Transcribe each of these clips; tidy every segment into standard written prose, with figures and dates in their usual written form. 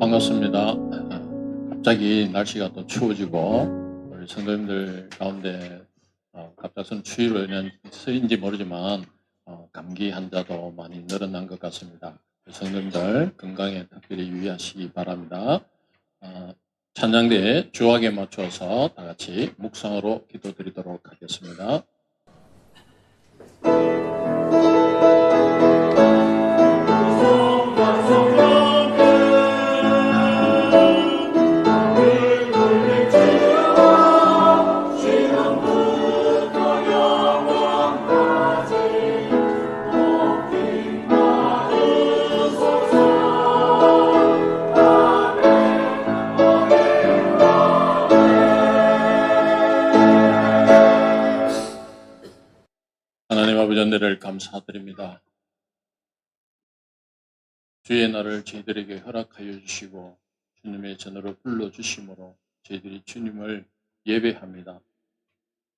반갑습니다. 갑자기 날씨가 또 추워지고 우리 성도님들 가운데 갑작스러운 추위로 인해서인지 모르지만 감기 환자도 많이 늘어난 것 같습니다. 성도님들 건강에 특별히 유의하시기 바랍니다. 찬양대에 주악에 맞춰서 다 같이 묵상으로 기도드리도록 하겠습니다. 하나님 아버지 은혜를 감사드립니다. 주의 날을 저희들에게 허락하여 주시고 주님의 전으로 불러주심으로 저희들이 주님을 예배합니다.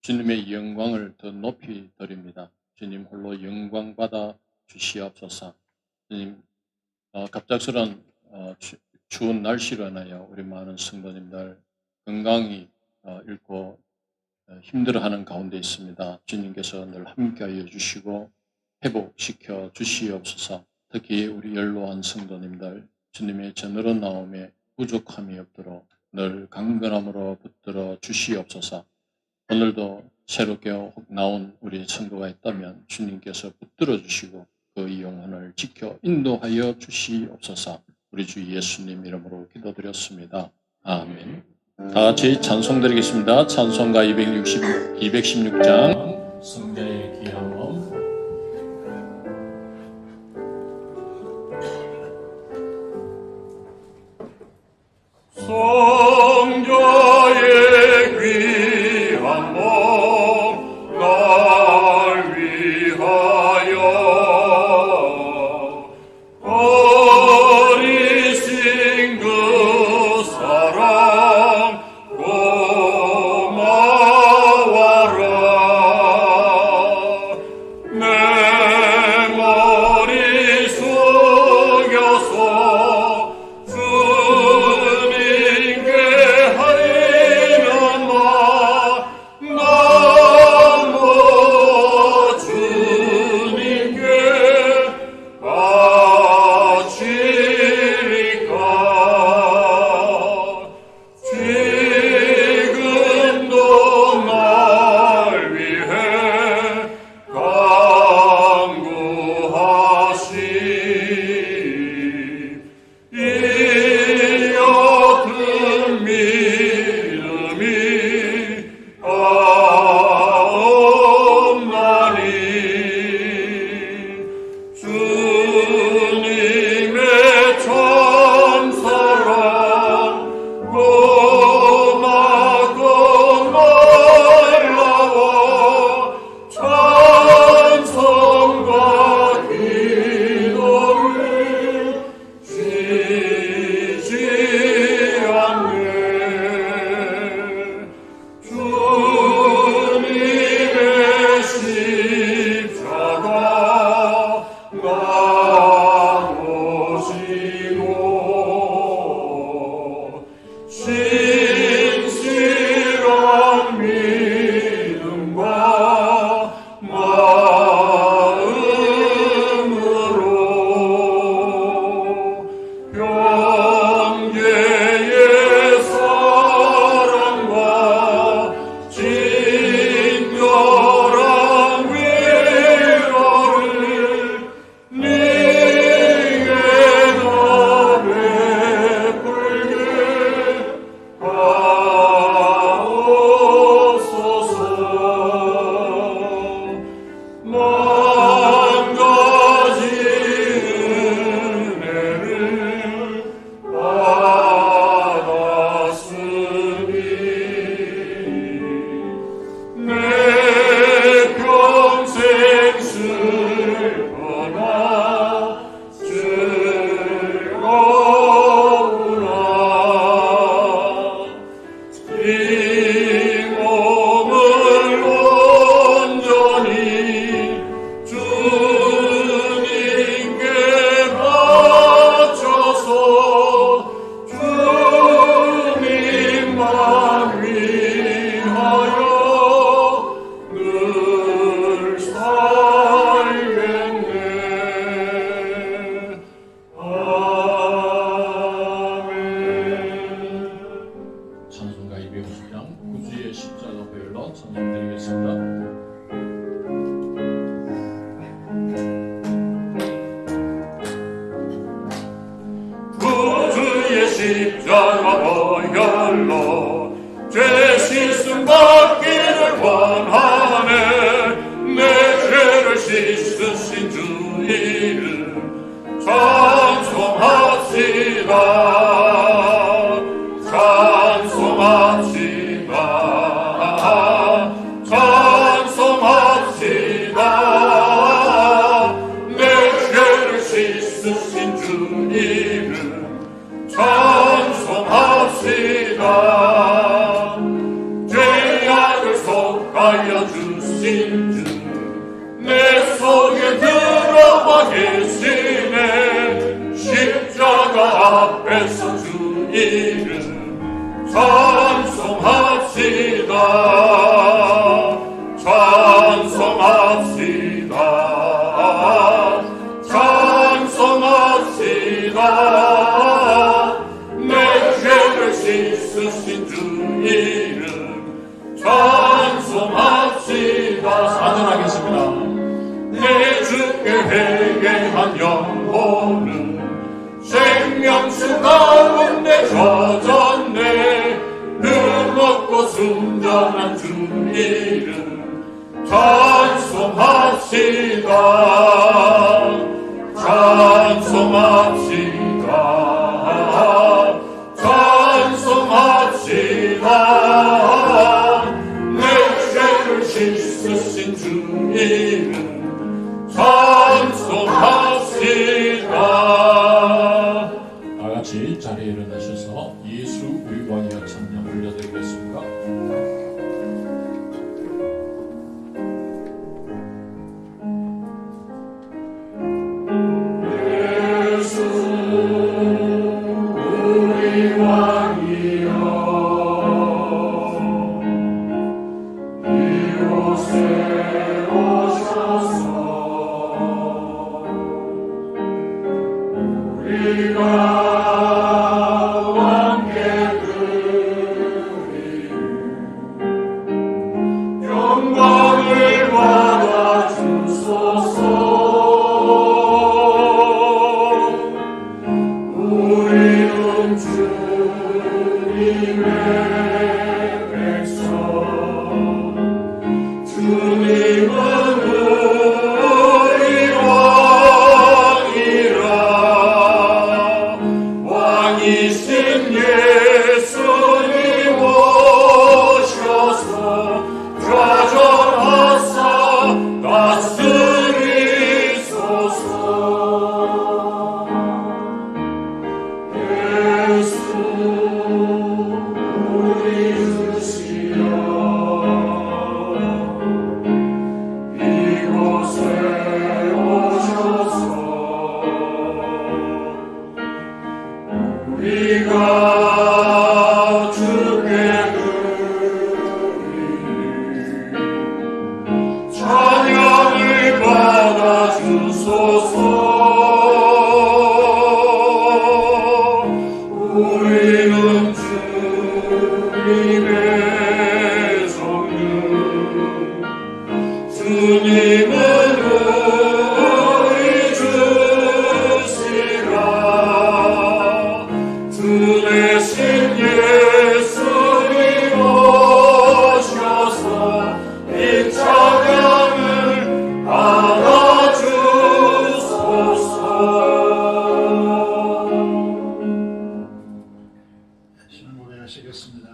주님의 영광을 더 높이 드립니다. 주님 홀로 영광 받아 주시옵소서. 주님 갑작스런 추운 날씨로 인하여 우리 많은 성도님들 건강이 잃고 힘들어하는 가운데 있습니다. 주님께서 늘 함께하여 주시고 회복시켜 주시옵소서. 특히 우리 연로한 성도님들 주님의 전으로 나옴에 부족함이 없도록 늘 강건함으로 붙들어 주시옵소서. 오늘도 새롭게 나온 우리 성도가 있다면 주님께서 붙들어 주시고 그 영혼을 지켜 인도하여 주시옵소서. 우리 주 예수님 이름으로 기도드렸습니다. 아멘. 다 같이 찬송 드리겠습니다. 찬송가 216장 성자의 귀한 몸. 성자의 귀한 몸 날 위하여 어리신 그 사랑 고마워라. 내 십자가 보혈로 죄 씻음 받기를 원하네. 내 죄를 씻으신 주 이름 찬송합시다. 찬송합시다. 찬송합시다. 내 죄를 씻으신 주 이름 찬송합시다. 죄악을 속하여 주신 주 내 속에 들어와 계시네. 십자가 앞에서 주 이름 찬송합시다. 찬송합시다. 찬송합시다. 내 죄를 씻으신 주 이름 찬송합시다. 찬양하겠습니다. 내 주께 회개한 영혼은 생명수 가운데 젖었네. 흠없고 순전한 주 이름 찬송합시다. 찬송합시다. 찬송합시다. 내 죄를 씻으신 주 이름 찬송합시다. 다 같이 자리에 일어나셔서 예수 우리 왕이여 찬양 올려드리겠습니다. 예수 우리 왕이여 이곳에 오셔서 우리가 왕께들이 영광을 받아 주소서. 우리는 주님의 백성, 주님은 우리 왕이라. 왕이신 예수님 오셔서 좌절하사 다스리소서. 예수 우리 주시여 이곳에 오셔서 우리가 주께 드리니 찬양을 받아 주소서. 우리는 주님의 종들, 주님은 우리 주시라. 주 대신 예수님 오셔서 이 찬양을 받아주소서. 고백하시겠습니다.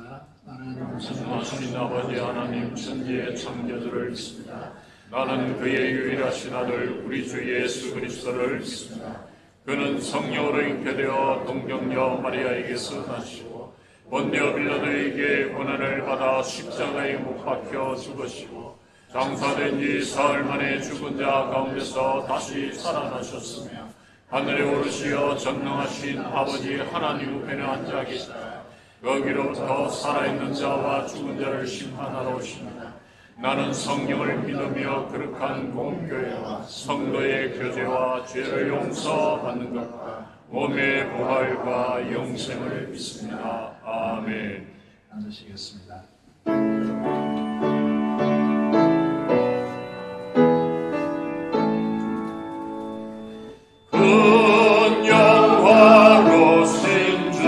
하나님 아버지 하나님 천지의 창조주를 믿습니다. 나는 그의 유일하신 아들 우리 주 예수 그리스도를 믿습니다. 그는 성령으로 잉태되어 동정녀 마리아에게서 나시고 본디오 빌라도에게 고난을 받아 십자가에 못 박혀 죽으시고 장사된 지 사흘 만에 죽은 자 가운데서 다시 살아나셨으며 하늘에 오르시어 전능하신 아버지 하나님 우편에 앉아 계시다. 거기로부터 살아있는 자와 죽은 자를 심판하러 오십니다. 나는 성령을 믿으며 거룩한 공교회와 성도의 교제와 죄를 용서받는 것과 몸의 부활과 영생을 믿습니다. 아멘. 앉으시겠습니다. 큰 영화로신 주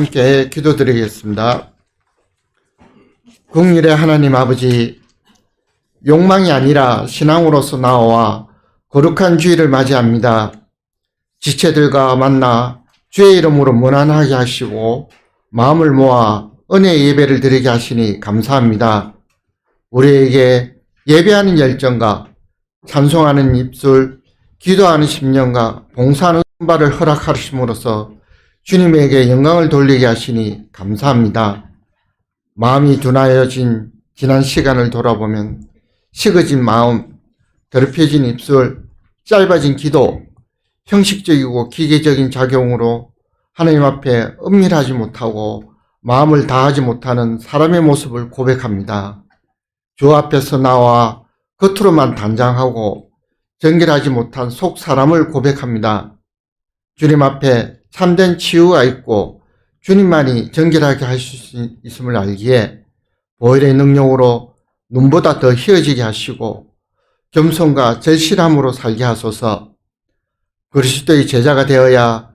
함께 기도드리겠습니다. 국률의 하나님 아버지, 욕망이 아니라 신앙으로서 나와 거룩한 주일을 맞이합니다. 지체들과 만나 주의 이름으로 무난하게 하시고 마음을 모아 은혜의 예배를 드리게 하시니 감사합니다. 우리에게 예배하는 열정과 찬송하는 입술, 기도하는 심령과 봉사하는 손발을 허락하심으로써 주님에게 영광을 돌리게 하시니 감사합니다. 마음이 둔하여진 지난 시간을 돌아보면 식어진 마음, 더럽혀진 입술, 짧아진 기도, 형식적이고 기계적인 작용으로 하나님 앞에 은밀하지 못하고 마음을 다하지 못하는 사람의 모습을 고백합니다. 주 앞에서 나와 겉으로만 단장하고 정결하지 못한 속 사람을 고백합니다. 주님 앞에 참된 치유가 있고 주님만이 정결하게 하실 수 있음을 알기에 보혈의 능력으로 눈보다 더 희어지게 하시고 겸손과 절실함으로 살게 하소서. 그리스도의 제자가 되어야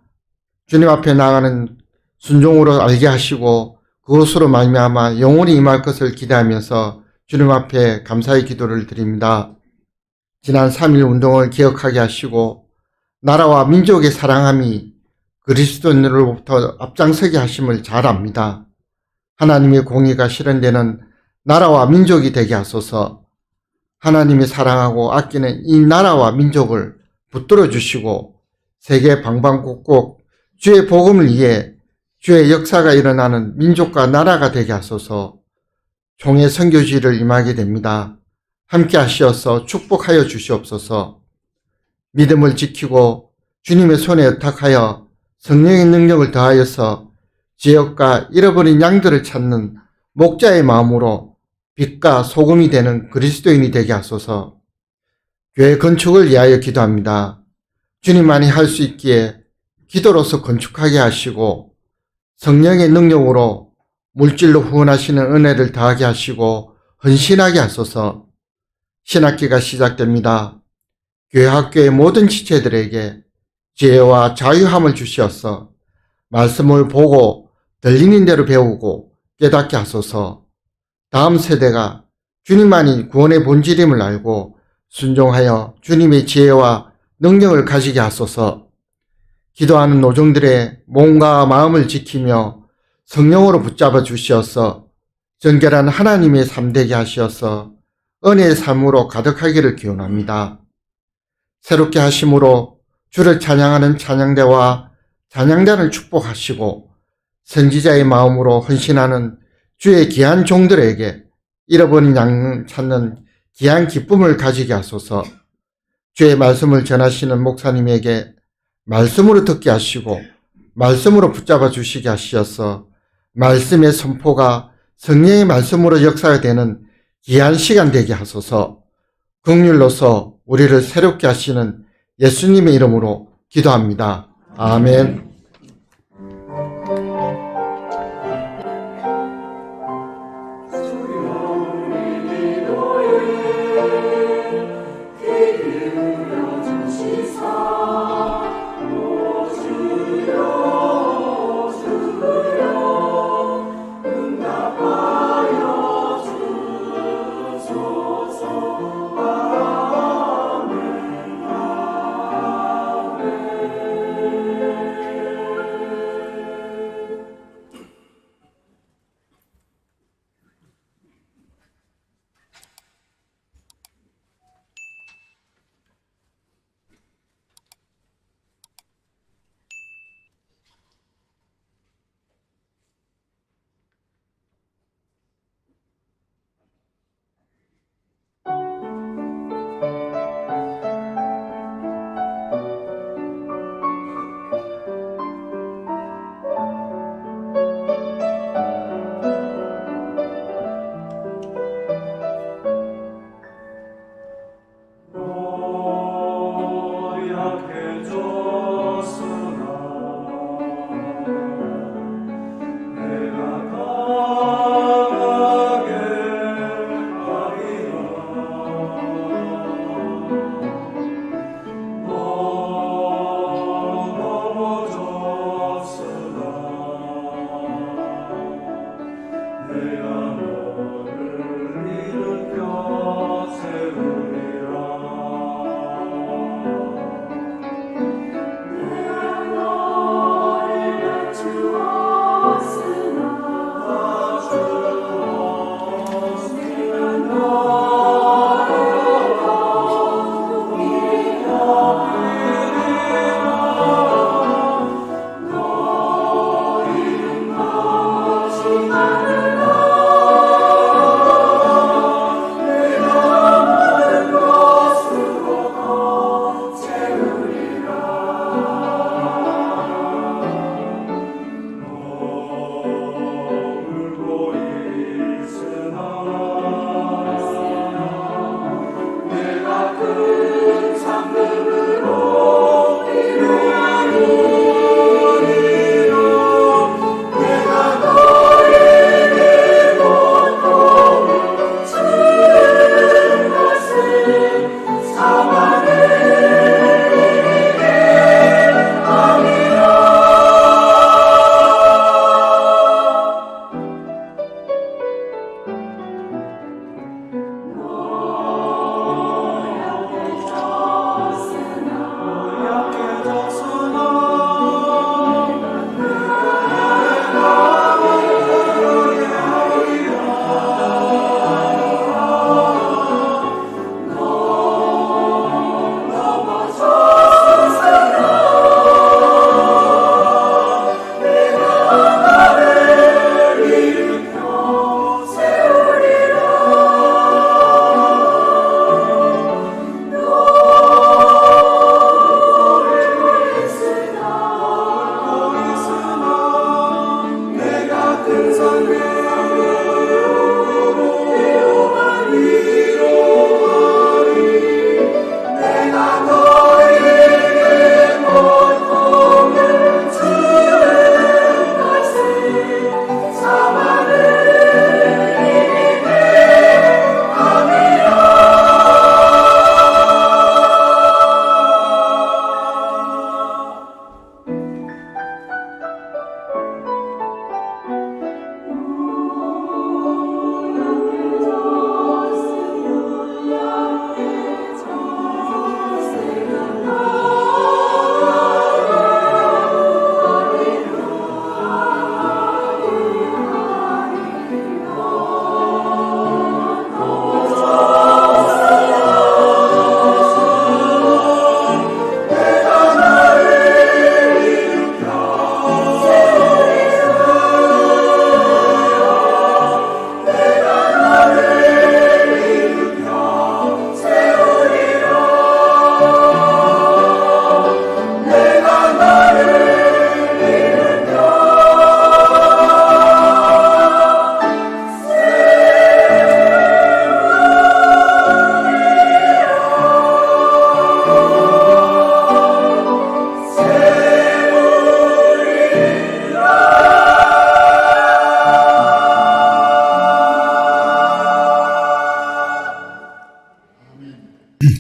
주님 앞에 나가는 순종으로 알게 하시고 그것으로 말미암아 영원히 임할 것을 기대하면서 주님 앞에 감사의 기도를 드립니다. 지난 3.1 운동을 기억하게 하시고 나라와 민족의 사랑함이 그리스도인으로부터 앞장서게 하심을 잘 압니다. 하나님의 공의가 실현되는 나라와 민족이 되게 하소서. 하나님이 사랑하고 아끼는 이 나라와 민족을 붙들어 주시고 세계 방방곡곡 주의 복음을 위해 주의 역사가 일어나는 민족과 나라가 되게 하소서. 총회 선교지를 임하게 됩니다. 함께 하시어서 축복하여 주시옵소서. 믿음을 지키고 주님의 손에 의탁하여 성령의 능력을 더하여서 지역과 잃어버린 양들을 찾는 목자의 마음으로 빛과 소금이 되는 그리스도인이 되게 하소서. 교회 건축을 위하여 기도합니다. 주님만이 할 수 있기에 기도로서 건축하게 하시고 성령의 능력으로 물질로 후원하시는 은혜를 더하게 하시고 헌신하게 하소서. 신학기가 시작됩니다. 교회 학교의 모든 지체들에게 지혜와 자유함을 주시어서 말씀을 보고 들리는 대로 배우고 깨닫게 하소서. 다음 세대가 주님만이 구원의 본질임을 알고 순종하여 주님의 지혜와 능력을 가지게 하소서. 기도하는 노종들의 몸과 마음을 지키며 성령으로 붙잡아 주시어서 정결한 하나님의 삶 되게 하시어서 은혜의 삶으로 가득하기를 기원합니다. 새롭게 하심으로 주를 찬양하는 찬양대와 찬양단을 축복하시고 선지자의 마음으로 헌신하는 주의 귀한 종들에게 잃어버린 양 찾는 귀한 기쁨을 가지게 하소서. 주의 말씀을 전하시는 목사님에게 말씀으로 듣게 하시고 말씀으로 붙잡아 주시게 하시어서 말씀의 선포가 성령의 말씀으로 역사가 되는 귀한 시간 되게 하소서. 긍휼로서 우리를 새롭게 하시는 예수님의 이름으로 기도합니다. 아멘.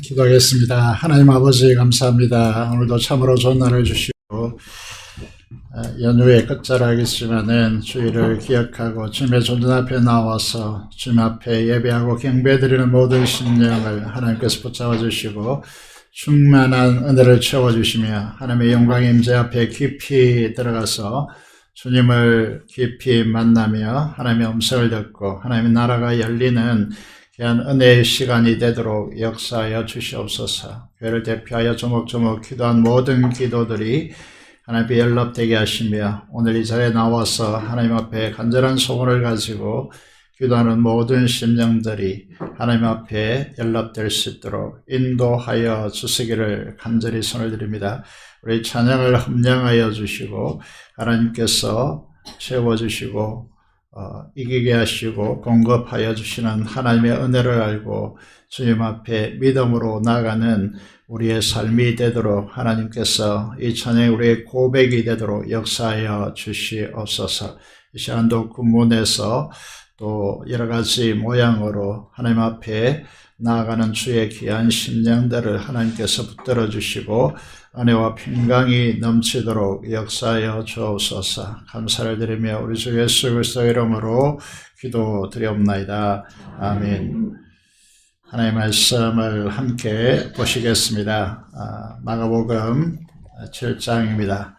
기도하겠습니다. 하나님 아버지 감사합니다. 오늘도 참으로 좋은 날을 주시고 연휴의 끝자락이지만은 주의를 기억하고 주님의 존전 앞에 나와서 주님 앞에 예배하고 경배드리는 모든 심령을 하나님께서 붙잡아 주시고 충만한 은혜를 채워주시며 하나님의 영광의 임재 앞에 깊이 들어가서 주님을 깊이 만나며 하나님의 음성을 듣고 하나님의 나라가 열리는 귀한 은혜의 시간이 되도록 역사하여 주시옵소서. 교회를 대표하여 조목조목 기도한 모든 기도들이 하나님 앞에 연락되게 하시며 오늘 이 자리에 나와서 하나님 앞에 간절한 소원을 가지고 기도하는 모든 심령들이 하나님 앞에 연락될 수 있도록 인도하여 주시기를 간절히 손을 드립니다. 우리 찬양을 함량하여 주시고 하나님께서 채워주시고 이기게 하시고 공급하여 주시는 하나님의 은혜를 알고 주님 앞에 믿음으로 나아가는 우리의 삶이 되도록 하나님께서 이 찬양이 우리의 고백이 되도록 역사하여 주시옵소서. 이 시간도 군문에서 또 여러 가지 모양으로 하나님 앞에 나아가는 주의 귀한 심령들을 하나님께서 붙들어 주시고 은혜와 평강이 넘치도록 역사하여 주옵소서. 감사를 드리며 우리 주 예수 그리스도의 이름으로 기도드리옵나이다. 아멘. 하나님의 말씀을 함께 보시겠습니다. 마가복음 7장입니다.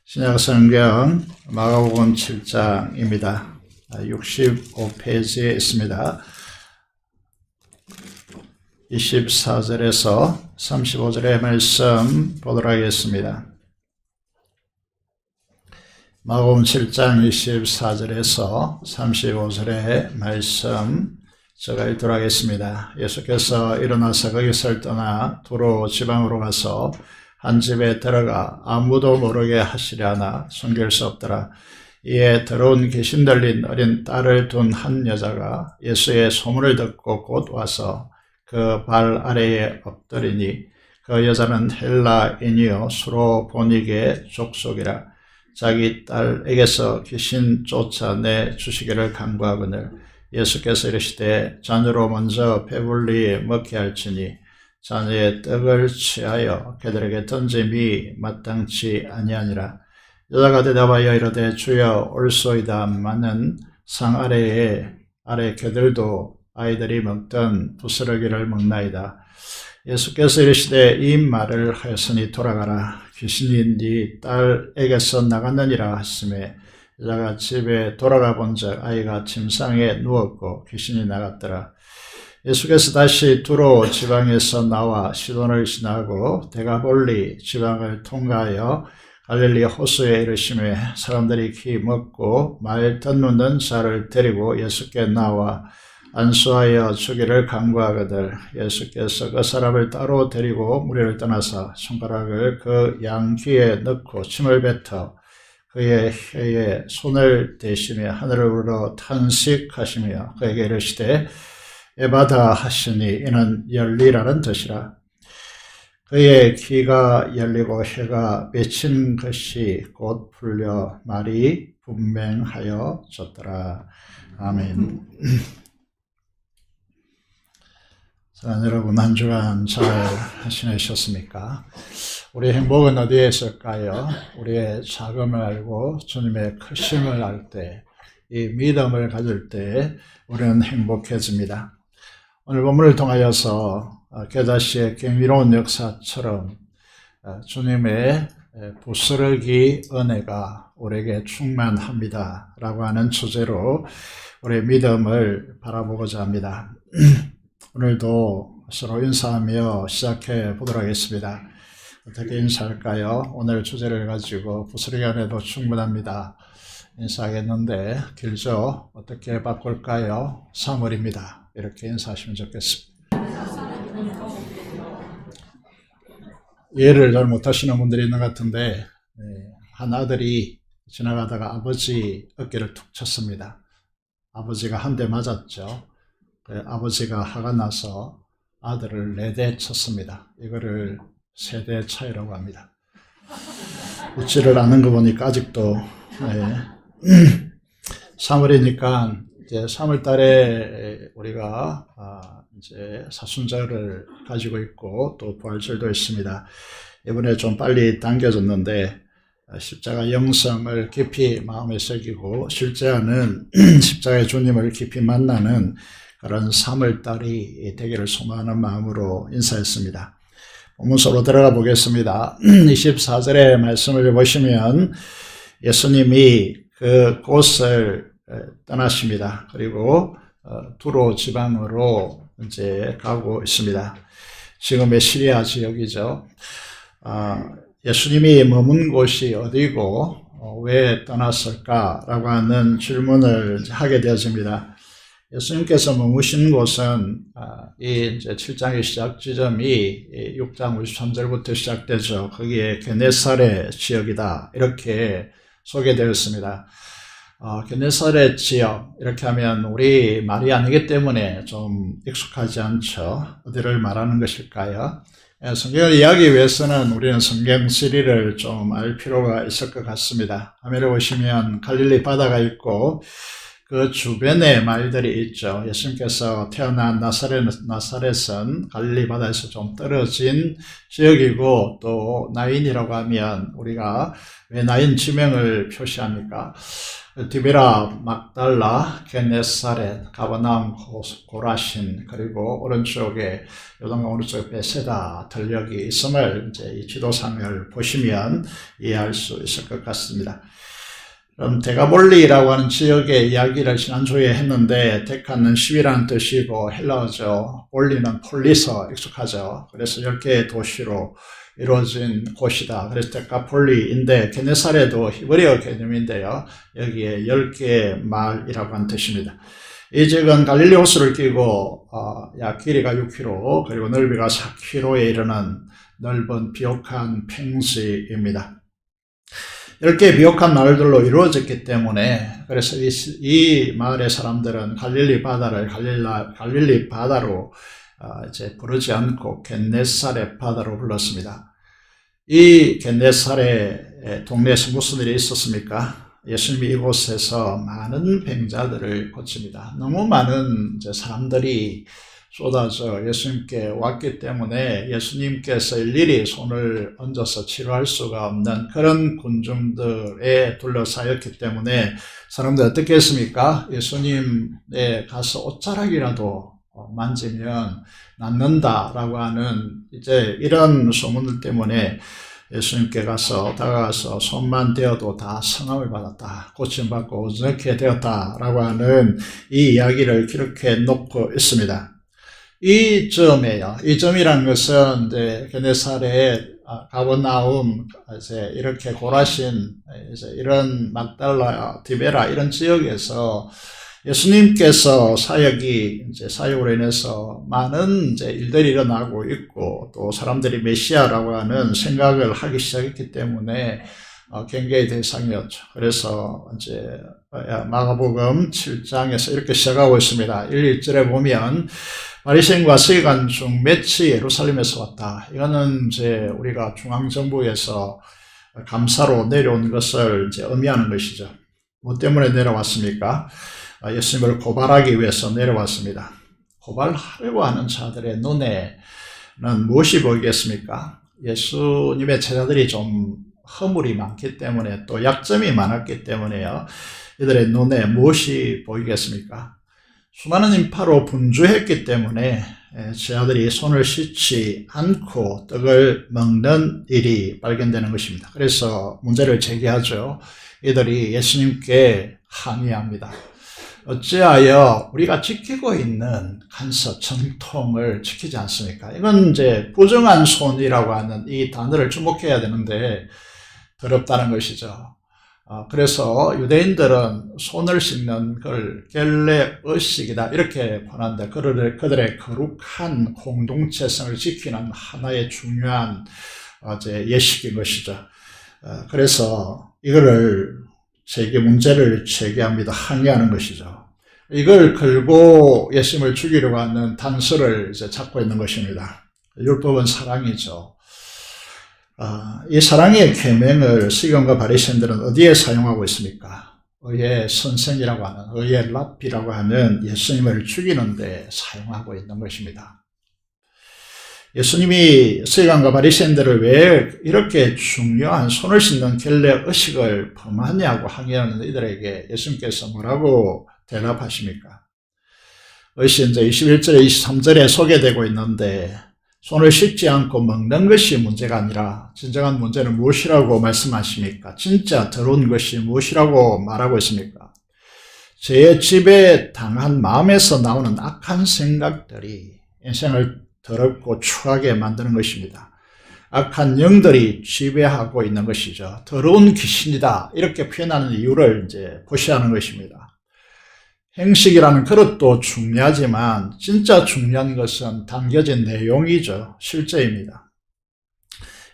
신약성경 마가복음 7장입니다. 65페이지에 있습니다. 24절에서 35절의 말씀 보도록 하겠습니다. 마가복음 7장 24절에서 35절의 말씀 제가 읽도록 하겠습니다. 예수께서 일어나서 거기서 떠나 두로 지방으로 가서 한 집에 들어가 아무도 모르게 하시려 하나 숨길 수 없더라. 이에 더러운 귀신 들린 어린 딸을 둔 한 여자가 예수의 소문을 듣고 곧 와서 그 발 아래에 엎드리니 그 여자는 헬라인이요 수로보니게 족속이라. 자기 딸에게서 귀신 쫓아내 주시기를 간구하거늘 예수께서 이르시되 자녀로 먼저 배불리 먹게 할지니 자녀의 떡을 취하여 그들에게 던짐이 마땅치 아니하니라. 여자가 대답하여 이르되 주여 올소이다마는 상 아래 그들도 아이들이 먹던 부스러기를 먹나이다. 예수께서 이르시되 이 말을 하였으니 돌아가라. 귀신이 네 딸에게서 나갔느니라 하시매 여자가 집에 돌아가 본즉 아이가 침상에 누웠고 귀신이 나갔더라. 예수께서 다시 두로 지방에서 나와 시돈을 지나고 데가볼리 지방을 통과하여 갈릴리 호수에 이르시매 사람들이 기 먹고 말 듣는 자를 데리고 예수께 나와 안수하여 주기를 간구하거늘 예수께서 그 사람을 따로 데리고 무리를 떠나서 손가락을 그 양 귀에 넣고 침을 뱉어 그의 혀에 손을 대시며 하늘을 우러 탄식하시며 그에게 이르시되 에바다 하시니 이는 열리라는 뜻이라. 그의 귀가 열리고 혀가 맺힌 것이 곧 풀려 말이 분명하여 졌더라. 아멘. 자, 여러분 한 주간 잘 지내셨습니까? 우리 행복은 어디에 있을까요? 우리의 작음을 알고 주님의 크심을 알 때, 이 믿음을 가질 때 우리는 행복해집니다. 오늘 본문을 통하여서 겨자씨의 경이로운 역사처럼 주님의 부스러기 은혜가 우리에게 충만합니다 라고 하는 주제로 우리의 믿음을 바라보고자 합니다. 오늘도 서로 인사하며 시작해 보도록 하겠습니다. 어떻게 인사할까요? 오늘 주제를 가지고 부스러기 안에도 충분합니다. 인사하겠는데 길죠? 어떻게 바꿀까요? 3월입니다. 이렇게 인사하시면 좋겠습니다. 이해를 잘 못하시는 분들이 있는 것 같은데 한 아들이 지나가다가 아버지 어깨를 툭 쳤습니다. 아버지가 한 대 맞았죠. 아버지가 화가 나서 아들을 4대 쳤습니다. 이거를 세대 차이라고 합니다. 웃지를 않은 거 보니까 아직도 3월이니까 이제 3월 달에 우리가 이제 사순절을 가지고 있고 또 부활절도 있습니다. 이번에 좀 빨리 당겨졌는데 십자가 영성을 깊이 마음에 새기고 실제는 십자가의 주님을 깊이 만나는 그런 3월 달이 되기를 소망하는 마음으로 인사했습니다. 본문서로 들어가 보겠습니다. 24절의 말씀을 보시면 예수님이 그 곳을 떠나십니다. 그리고 두로 지방으로 이제 가고 있습니다. 지금의 시리아 지역이죠. 예수님이 머문 곳이 어디고 왜 떠났을까라고 하는 질문을 하게 되어집니다. 예수님께서 머무신 곳은 이 이제 7장의 시작 지점이 6장 53절부터 시작되죠. 거기에 게네사렛 지역이다 이렇게 소개되었습니다. 게네사렛 지역 이렇게 하면 우리 말이 아니기 때문에 좀 익숙하지 않죠. 어디를 말하는 것일까요? 성경을 이해하기 위해서는 우리는 성경 지리를 좀 알 필요가 있을 것 같습니다. 화면에 보시면 갈릴리 바다가 있고 그 주변에 마을들이 있죠. 예수님께서 태어난 나사렛은 갈릴리 바다에서 좀 떨어진 지역이고 또 나인이라고 하면 우리가 왜 나인 지명을 표시합니까? 디베라, 막달라, 게네사렛, 가버나움, 고라신 그리고 오른쪽에 요단강 오른쪽에 베세다 들녘이 있음을 이제 이 지도상을 보시면 이해할 수 있을 것 같습니다. 그럼 데가볼리라고 하는 지역의 이야기를 지난주에 했는데 데카는 10이라는 뜻이고 헬라어죠. 볼리는 폴리서 익숙하죠. 그래서 10개의 도시로 이루어진 곳이다. 그래서 데카폴리인데 게네사렛도 히브리어 개념인데요. 여기에 10개의 마을이라고 하는 뜻입니다. 이 지역은 갈릴리 호수를 끼고 약 길이가 6km 그리고 넓이가 4km에 이르는 넓은 비옥한 평지입니다. 10개의 비옥한 마을들로 이루어졌기 때문에 그래서 이 마을의 사람들은 갈릴리 바다를 갈릴리 바다로 이제 부르지 않고 겟네사렛 바다로 불렀습니다. 이 겟네사렛 동네에서 무슨 일이 있었습니까? 예수님이 이곳에서 많은 병자들을 고칩니다. 너무 많은 이제 사람들이 쏟아져 예수님께 왔기 때문에 예수님께서 일일이 손을 얹어서 치료할 수가 없는 그런 군중들에 둘러싸였기 때문에 사람들 어떻게 했습니까? 예수님에 가서 옷자락이라도 만지면 낫는다라고 하는 이제 이런 소문들 때문에 예수님께 다가가서 손만 대어도 다 성함을 받았다. 고침받고 온전케 되었다라고 하는 이 이야기를 기록해 놓고 있습니다. 이 점이라는 것은 이제 게네사렛, 가버나움, 이제 이렇게 고라신, 이제 이런 막달라, 디베라 이런 지역에서 예수님께서 사역으로 인해서 많은 이제 일들이 일어나고 있고 또 사람들이 메시아라고 하는 생각을 하기 시작했기 때문에 경계의 대상이었죠. 그래서 이제 마가복음 7장에서 이렇게 시작하고 있습니다. 1절에 보면 바리새인과 서기관 중 몇이 예루살렘에서 왔다. 이거는 이제 우리가 중앙정부에서 감사로 내려온 것을 이제 의미하는 것이죠. 뭐 때문에 내려왔습니까? 예수님을 고발하기 위해서 내려왔습니다. 고발하려고 하는 자들의 눈에는 무엇이 보이겠습니까? 예수님의 제자들이 좀 허물이 많기 때문에 또 약점이 많았기 때문에요. 이들의 눈에 무엇이 보이겠습니까? 수많은 인파로 분주했기 때문에 제자들이 손을 씻지 않고 떡을 먹는 일이 발견되는 것입니다. 그래서 문제를 제기하죠. 이들이 예수님께 항의합니다. 어찌하여 우리가 지키고 있는 간섭, 정통을 지키지 않습니까? 이건 이제 부정한 손이라고 하는 이 단어를 주목해야 되는데 더럽다는 것이죠. 그래서 유대인들은 손을 씻는 걸 겔레의식이다 이렇게 보는데 그들의 거룩한 공동체성을 지키는 하나의 중요한 예식인 것이죠. 그래서 이거를 문제를 제기합니다. 항의하는 것이죠. 이걸 걸고 예수님을 죽이려고 하는 단서를 이제 찾고 있는 것입니다. 율법은 사랑이죠. 이 사랑의 계명을 서기관과 바리새인들은 어디에 사용하고 있습니까? 의의 선생이라고 하는, 의의 랍비라고 하는 예수님을 죽이는데 사용하고 있는 것입니다. 예수님이 서기관과 바리새인들을 왜 이렇게 중요한 손을 씻는 결례 의식을 범하냐고 항의하는 이들에게 예수님께서 뭐라고 대답하십니까? 그것이 이제 21절에 23절에 소개되고 있는데, 손을 씻지 않고 먹는 것이 문제가 아니라 진정한 문제는 무엇이라고 말씀하십니까? 진짜 더러운 것이 무엇이라고 말하고 있습니까? 죄의 지배에 당한 마음에서 나오는 악한 생각들이 인생을 더럽고 추하게 만드는 것입니다. 악한 영들이 지배하고 있는 것이죠. 더러운 귀신이다, 이렇게 표현하는 이유를 이제 보시하는 것입니다. 행식이라는 그릇도 중요하지만 진짜 중요한 것은 담겨진 내용이죠. 실제입니다.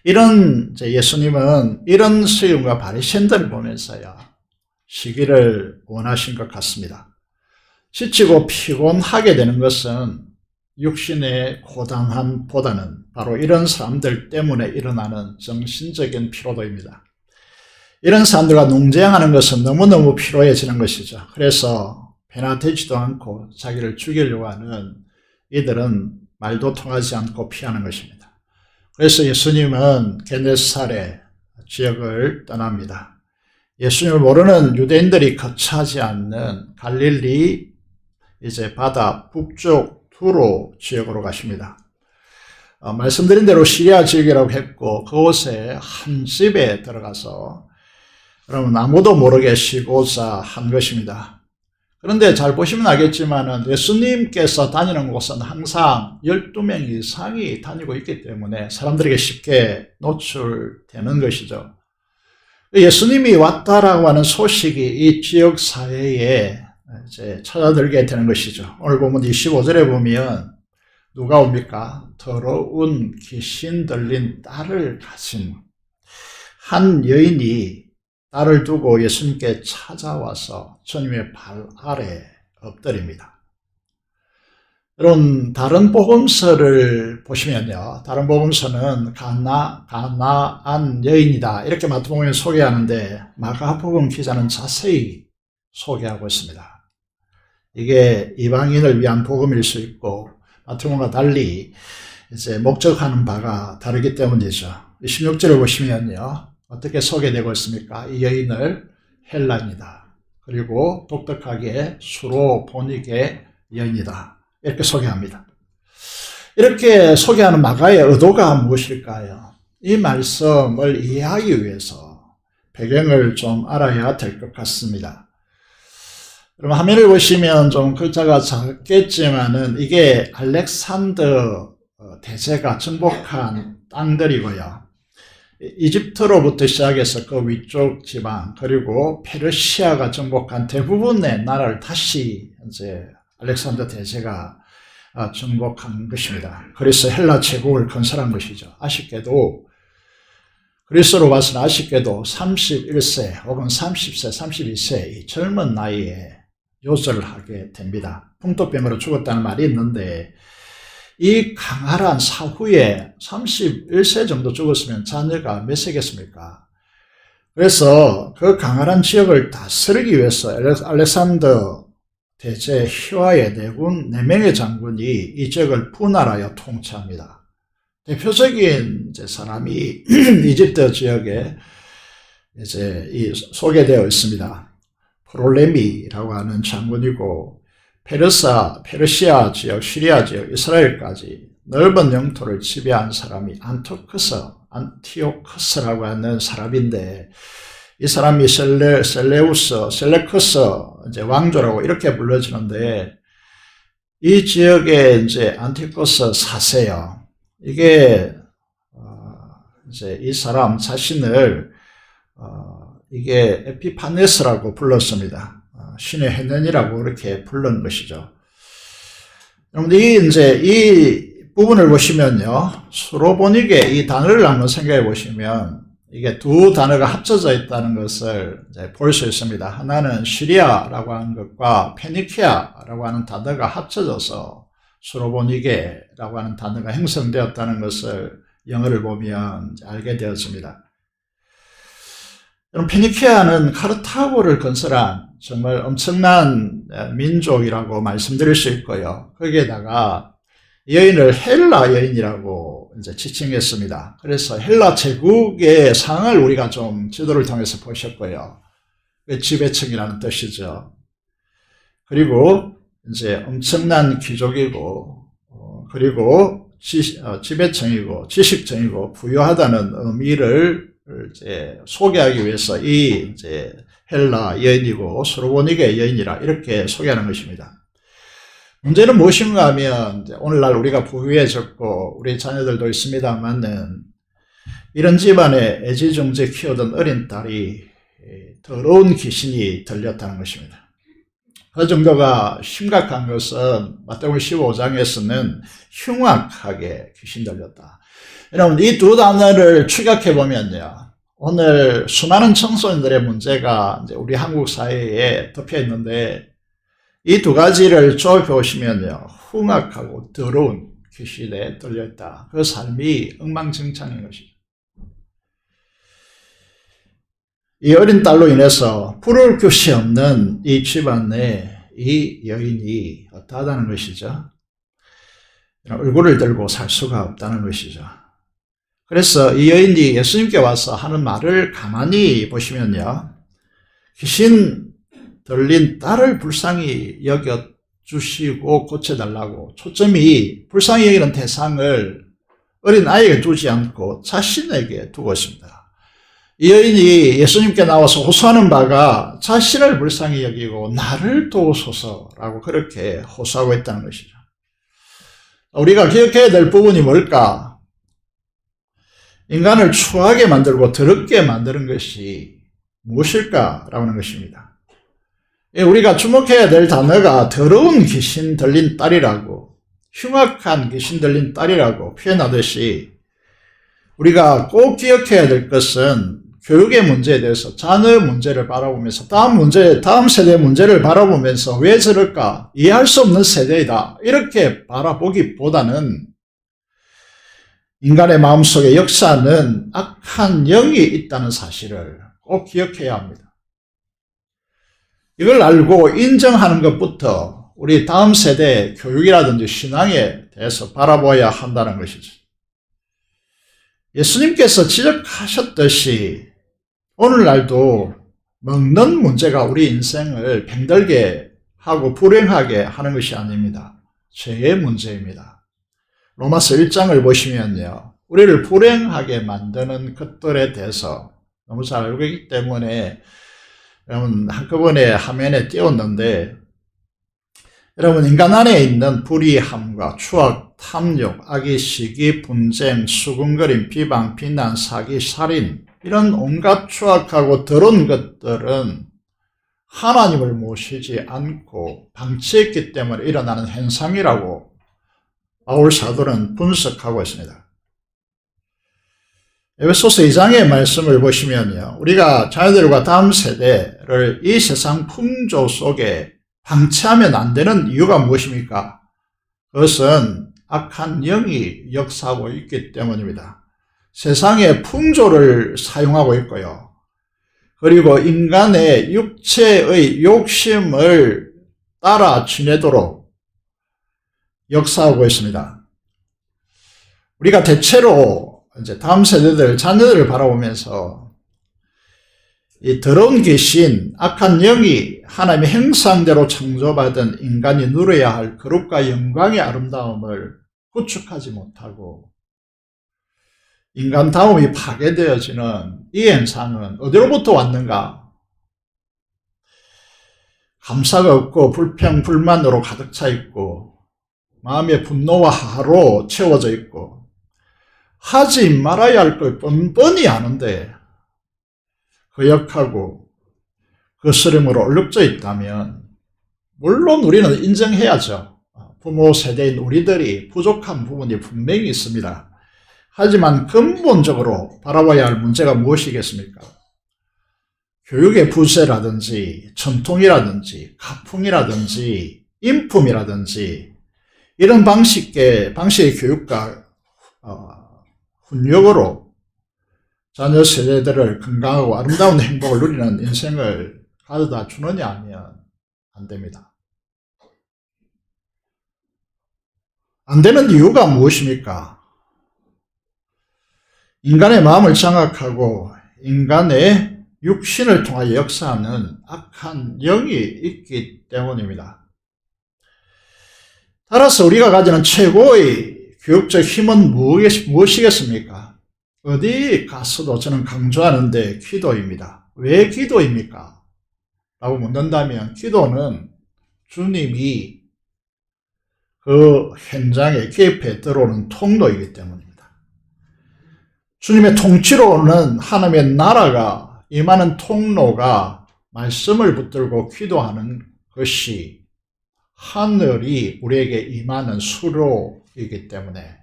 이런 예수님은 이런 서기관과 바리새인들을 보면서요, 시기를 원하신 것 같습니다. 지치고 피곤하게 되는 것은 육신의 고단함보다는 바로 이런 사람들 때문에 일어나는 정신적인 피로도입니다. 이런 사람들과 농쟁하는 것은 너무너무 피로해지는 것이죠. 그래서 배나 되지도 않고 자기를 죽이려고 하는 이들은 말도 통하지 않고 피하는 것입니다. 그래서 예수님은 게네사렛 지역을 떠납니다. 예수님을 모르는 유대인들이 거처하지 않는 갈릴리 이제 바다 북쪽 두로 지역으로 가십니다. 말씀드린 대로 시리아 지역이라고 했고, 그곳에 한 집에 들어가서 그러면 아무도 모르게 쉬고자 한 것입니다. 그런데 잘 보시면 알겠지만 예수님께서 다니는 곳은 항상 12명 이상이 다니고 있기 때문에 사람들에게 쉽게 노출되는 것이죠. 예수님이 왔다라고 하는 소식이 이 지역 사회에 이제 찾아들게 되는 것이죠. 오늘 보면 25절에 보면 누가 옵니까? 더러운 귀신 들린 딸을 가진 한 여인이 딸을 두고 예수님께 찾아와서 주님의 발 아래 엎드립니다. 여러분, 다른 복음서를 보시면요, 다른 복음서는 가나안 여인이다, 이렇게 마태복음에 소개하는데 마가복음 기자는 자세히 소개하고 있습니다. 이게 이방인을 위한 복음일 수 있고 마태복음과 달리 이제 목적하는 바가 다르기 때문이죠. 16절을 보시면요, 어떻게 소개되고 있습니까? 이 여인을 헬라인이다, 그리고 독특하게 수로보니게 여인이다, 이렇게 소개합니다. 이렇게 소개하는 마가의 의도가 무엇일까요? 이 말씀을 이해하기 위해서 배경을 좀 알아야 될 것 같습니다. 그럼 화면을 보시면 좀 글자가 작겠지만은 이게 알렉산더 대제가 정복한 땅들이고요. 이집트로부터 시작해서 그 위쪽 지방, 그리고 페르시아가 정복한 대부분의 나라를 다시 이제 알렉산더 대제가 정복한 것입니다. 그래서 헬라 제국을 건설한 것이죠. 아쉽게도, 그리스로 봐서는 아쉽게도 31세 혹은 30세, 32세 이 젊은 나이에 요절을 하게 됩니다. 풍토병으로 죽었다는 말이 있는데, 이 강활한 사후에 31세 정도 죽었으면 자녀가 몇 세겠습니까? 그래서 그 강활한 지역을 다스리기 위해서 알렉산더 대제 휘하의 내군 4명의 장군이 이 지역을 분할하여 통치합니다. 대표적인 이제 사람이 이집트 지역에 이제 소개되어 있습니다. 프롤레미라고 하는 장군이고, 페르시아 지역, 시리아 지역, 이스라엘까지 넓은 영토를 지배한 사람이 안티오커스라고 하는 사람인데, 이 사람이 셀레쿠스 이제 왕조라고 이렇게 불러지는데, 이 지역에 이제 안티오커스 4세요. 이게 이제 이 사람 자신을 이게 에피파네스라고 불렀습니다. 신의 해년이라고 이렇게 부른 것이죠. 여러분, 이 부분을 보시면요, 수로보닉의 이 단어를 한번 생각해 보시면 이게 두 단어가 합쳐져 있다는 것을 볼 수 있습니다. 하나는 시리아라고 하는 것과 페니키아라고 하는 단어가 합쳐져서 수로보니게라고 하는 단어가 형성되었다는 것을 영어를 보면 알게 되었습니다. 여러분, 페니키아는 카르타고를 건설한 정말 엄청난 민족이라고 말씀드릴 수 있고요. 거기에다가 여인을 헬라 여인이라고 이제 지칭했습니다. 그래서 헬라 제국의 상을 우리가 좀 지도를 통해서 보셨고요. 지배층이라는 뜻이죠. 그리고 이제 엄청난 귀족이고, 그리고 지배층이고, 지식층이고, 부유하다는 의미를 이제 소개하기 위해서 이 이제 헬라 여인이고 소로보니게 여인이라 이렇게 소개하는 것입니다. 문제는 무엇인가 하면 오늘날 우리가 부유해졌고 우리 자녀들도 있습니다만은 이런 집안에 애지중지 키우던 어린 딸이 더러운 귀신이 들렸다는 것입니다. 그 정도가 심각한 것은 마태복음 15장에서는 흉악하게 귀신 들렸다. 여러분, 이 두 단어를 추격해 보면요, 오늘 수많은 청소년들의 문제가 이제 우리 한국 사회에 덮여 있는데 이 두 가지를 좁혀보시면요, 흉악하고 더러운 귀신에 들려있다. 그 삶이 엉망진창인 것이죠. 이 어린 딸로 인해서 부를 곳이 없는 이 집안에 이 여인이 어떠하다는 것이죠. 얼굴을 들고 살 수가 없다는 것이죠. 그래서 이 여인이 예수님께 와서 하는 말을 가만히 보시면요, 귀신 들린 딸을 불쌍히 여겨주시고 고쳐달라고, 초점이 불쌍히 여기는 대상을 어린 아이에게 두지 않고 자신에게 두고 있습니다. 이 여인이 예수님께 나와서 호소하는 바가 자신을 불쌍히 여기고 나를 도우소서라고 그렇게 호소하고 있다는 것이죠. 우리가 기억해야 될 부분이 뭘까? 인간을 추하게 만들고 더럽게 만드는 것이 무엇일까라고 하는 것입니다. 우리가 주목해야 될 단어가 더러운 귀신 들린 딸이라고, 흉악한 귀신 들린 딸이라고 표현하듯이 우리가 꼭 기억해야 될 것은 교육의 문제에 대해서 자녀의 문제를 바라보면서 다음 세대의 문제를 바라보면서 왜 저럴까? 이해할 수 없는 세대이다. 이렇게 바라보기보다는 인간의 마음속에 역사는 악한 영이 있다는 사실을 꼭 기억해야 합니다. 이걸 알고 인정하는 것부터 우리 다음 세대의 교육이라든지 신앙에 대해서 바라봐야 한다는 것이죠. 예수님께서 지적하셨듯이 오늘날도 먹는 문제가 우리 인생을 병들게 하고 불행하게 하는 것이 아닙니다. 죄의 문제입니다. 로마서 1장을 보시면요, 우리를 불행하게 만드는 것들에 대해서 너무 잘 알고 있기 때문에 여러분 한꺼번에 화면에 띄웠는데, 여러분, 인간 안에 있는 불의함과 추악, 탐욕, 악의 시기, 분쟁, 수군거림, 비방, 비난, 사기, 살인, 이런 온갖 추악하고 더러운 것들은 하나님을 모시지 않고 방치했기 때문에 일어나는 현상이라고 바울 사도는 분석하고 있습니다. 에베소서 2장의 말씀을 보시면요, 우리가 자녀들과 다음 세대를 이 세상 풍조 속에 방치하면 안 되는 이유가 무엇입니까? 그것은 악한 영이 역사하고 있기 때문입니다. 세상의 풍조를 사용하고 있고요. 그리고 인간의 육체의 욕심을 따라 지내도록 역사하고 있습니다. 우리가 대체로 이제 다음 세대들, 자녀들을 바라보면서 이 더러운 귀신, 악한 영이 하나님의 형상대로 창조받은 인간이 누려야 할 거룩과 영광의 아름다움을 구축하지 못하고 인간다움이 파괴되어지는 이 현상은 어디로부터 왔는가? 감사가 없고 불평, 불만으로 가득 차 있고 마음의 분노와 하로 채워져 있고 하지 말아야 할 걸 뻔뻔히 아는데 거역하고 거스름으로 얼룩져 있다면 물론 우리는 인정해야죠. 부모 세대인 우리들이 부족한 부분이 분명히 있습니다. 하지만 근본적으로 바라봐야 할 문제가 무엇이겠습니까? 교육의 부재라든지 전통이라든지 가풍이라든지 인품이라든지 이런 방식의 교육과 훈육으로 자녀 세대들을 건강하고 아름다운 행복을 누리는 인생을 가져다 주느냐 하면 안 됩니다. 안 되는 이유가 무엇입니까? 인간의 마음을 장악하고 인간의 육신을 통하여 역사하는 악한 영이 있기 때문입니다. 따라서 우리가 가지는 최고의 교육적 힘은 무엇이겠습니까? 어디 가서도 저는 강조하는데 기도입니다. 왜 기도입니까? 라고 묻는다면 기도는 주님이 그 현장에 개입해 들어오는 통로이기 때문입니다. 주님의 통치로는 하나님의 나라가 임하는 통로가 말씀을 붙들고 기도하는 것이 하늘이 우리에게 임하는 수로이기 때문에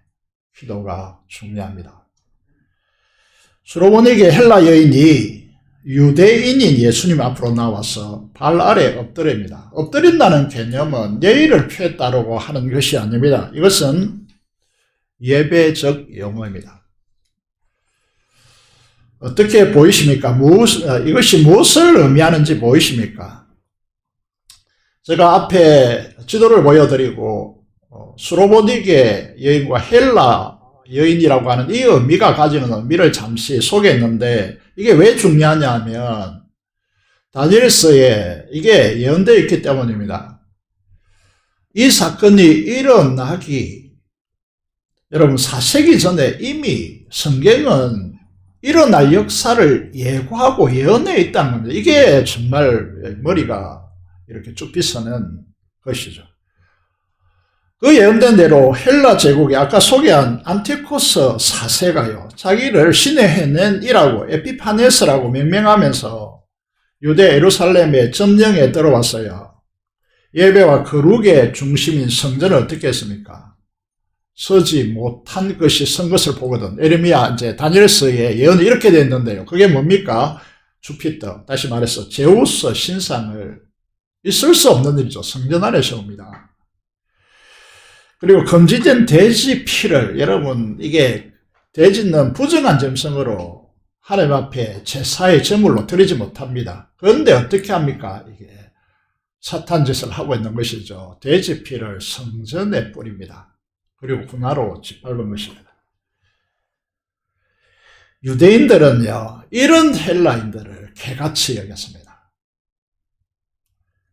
기도가 중요합니다. 수로보니게 헬라 여인이 유대인인 예수님 앞으로 나와서 발 아래 엎드립니다. 엎드린다는 개념은 예의를 표했다고 하는 것이 아닙니다. 이것은 예배적 용어입니다. 어떻게 보이십니까? 이것이 무엇을 의미하는지 보이십니까? 제가 앞에 지도를 보여드리고 수로보니게 여인과 헬라 여인이라고 하는 이 의미가 가지는 의미를 잠시 소개했는데 이게 왜 중요하냐 하면 다니엘서에 이게 예언되어 있기 때문입니다. 이 사건이 일어나기 여러분 4세기 전에 이미 성경은 일어날 역사를 예고하고 예언해 있다는 겁니다. 이게 정말 머리가 이렇게 쭉 비서는 것이죠. 그 예언된 대로 헬라 제국이 아까 소개한 안티코스 4세가요. 자기를 신의 해낸 이라고 에피파네스라고 명명하면서 유대 예루살렘의 점령에 들어왔어요. 예배와 거룩의 중심인 성전을 어떻게 했습니까? 서지 못한 것이 선 것을 보거든. 에레미야 이제 다니엘서의 예언이 이렇게 됐는데요. 그게 뭡니까? 주피터, 다시 말해서 제우스 신상을 있을 수 없는 일이죠. 성전 안에 세웁니다. 그리고 금지된 돼지 피를 여러분 이게 돼지는 부정한 점성으로 하나님 앞에 제사의 제물로 드리지 못합니다. 그런데 어떻게 합니까? 이게 사탄 짓을 하고 있는 것이죠. 돼지 피를 성전에 뿌립니다. 그리고 군화로 짓밟은 것입니다. 유대인들은요, 이런 헬라인들을 개같이 여겼습니다.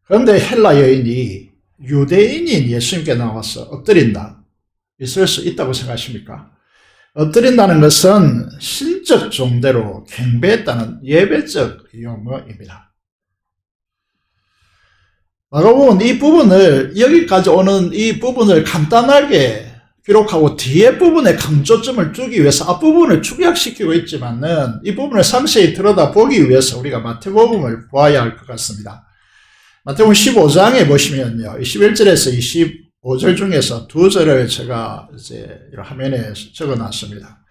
그런데 헬라 여인이 유대인인 예수님께 나와서 엎드린다. 있을 수 있다고 생각하십니까? 엎드린다는 것은 신적 존대로 경배했다는 예배적 용어입니다. 마가복음은 이 부분을 여기까지 오는 이 부분을 간단하게 기록하고 뒤에 부분에 강조점을 주기 위해서 앞부분을 축약시키고 있지만은 이 부분을 상세히 들여다보기 위해서 우리가 마태복음을 보아야 할 것 같습니다. 마태복음 15장에 보시면요. 21절에서 25절 중에서 두 절을 제가 이제 화면에 적어 놨습니다.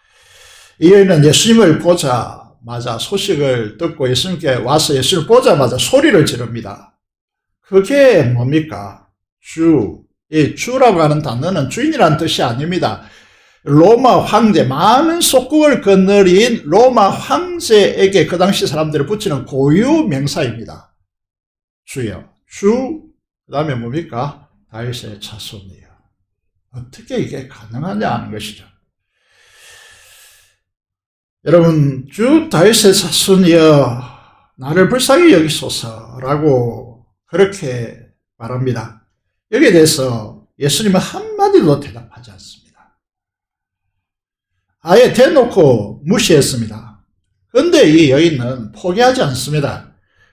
이 여인은 예수님을 보자마자 소식을 듣고 예수님께 와서 예수님을 보자마자 소리를 지릅니다. 그게 뭡니까? 이 주라고 하는 단어는 주인이라는 뜻이 아닙니다. 로마 황제, 많은 속국을 거느린 로마 황제에게 그 당시 사람들을 붙이는 고유 명사입니다. 주요. 주, 그 다음에 뭡니까? 다윗의 자손이요. 어떻게 이게 가능하냐 하는 것이죠. 여러분, 주 다윗의 자손이여 나를 불쌍히 여기소서라고 그렇게 말합니다. 여기에 대해서 예수님은 한마디도 대답하지 않습니다. 아예 대놓고 무시했습니다. 그런데 이 여인은 포기하지 않습니다.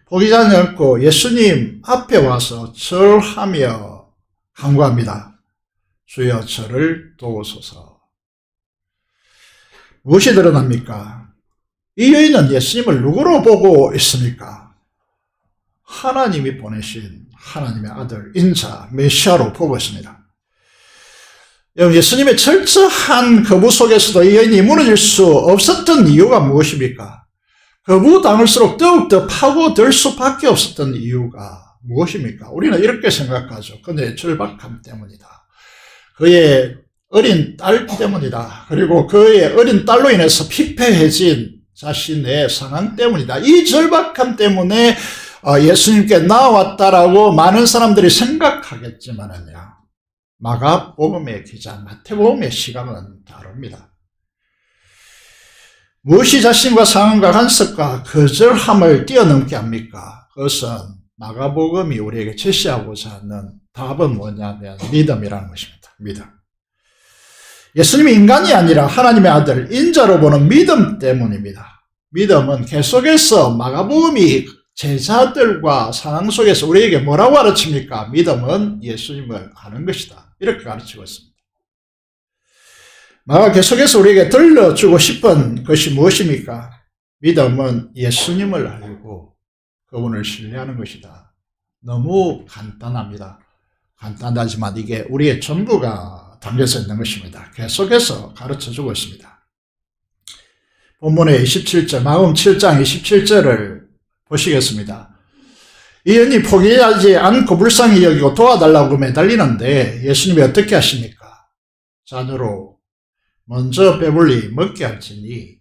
포기하지 않고 예수님 앞에 와서 절하며 간구합니다. 주여 저를 도우소서. 무엇이 드러납니까? 이 여인은 예수님을 누구로 보고 있습니까? 하나님이 보내신 하나님의 아들 인자 메시아로 보고 있습니다. 예수님의 철저한 거부 속에서도 이 여인이 무너질 수 없었던 이유가 무엇입니까? 거부당할수록 더욱더 파고들 수밖에 없었던 이유가 무엇입니까? 우리는 이렇게 생각하죠. 그의 절박함 때문이다. 그의 어린 딸 때문이다. 그리고 그의 어린 딸로 인해서 피폐해진 자신의 상황 때문이다. 이 절박함 때문에 예수님께 나왔다라고 많은 사람들이 생각하겠지만은요, 마가복음의 기자, 마태복음의 시각은 다릅니다. 무엇이 자신과 상황과 간섭과 거절함을 뛰어넘게 합니까? 그것은 마가복음이 우리에게 제시하고자 하는 답은 뭐냐면 믿음이라는 것입니다. 믿음. 예수님이 인간이 아니라 하나님의 아들, 인자로 보는 믿음 때문입니다. 믿음은 계속해서 마가복음이 제자들과 상황 속에서 우리에게 뭐라고 가르칩니까? 믿음은 예수님을 아는 것이다. 이렇게 가르치고 있습니다. 마가 계속해서 우리에게 들려주고 싶은 것이 무엇입니까? 믿음은 예수님을 알고 그분을 신뢰하는 것이다. 너무 간단합니다. 간단하지만 이게 우리의 전부가 담겨져 있는 것입니다. 계속해서 가르쳐주고 있습니다. 본문의 27절, 마가복음 7장 27절을 보시겠습니다. 이 여인이 포기하지 않고 불쌍히 여기고 도와달라고 매달리는데 예수님이 어떻게 하십니까? 자녀로 먼저 배불리 먹게 할지니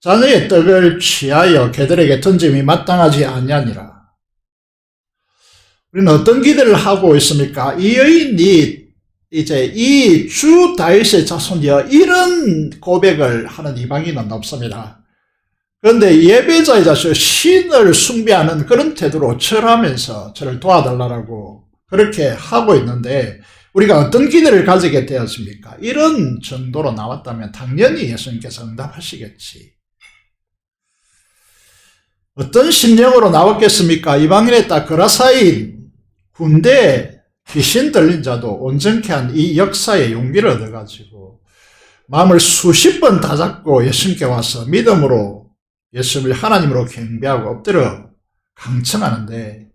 자녀의 떡을 취하여 개들에게 던짐이 마땅하지 아니하니라. 우리는 어떤 기대를 하고 있습니까? 이 여인이 이제 이 주 다윗의 자손이여 이런 고백을 하는 이방인은 없습니다. 그런데 예배자이자 신을 숭배하는 그런 태도로 절하면서 저를 도와달라고 그렇게 하고 있는데 우리가 어떤 기대를 가지게 되었습니까? 이런 정도로 나왔다면 당연히 예수님께서 응답하시겠지. 어떤 심령으로 나왔겠습니까? 이방인의 딸 그라사인 군대에 귀신 들린 자도 온전케 한 이 역사의 용기를 얻어가지고 마음을 수십 번 다잡고 예수님께 와서 믿음으로 예수님을 하나님으로 경배하고 엎드려 강청하는데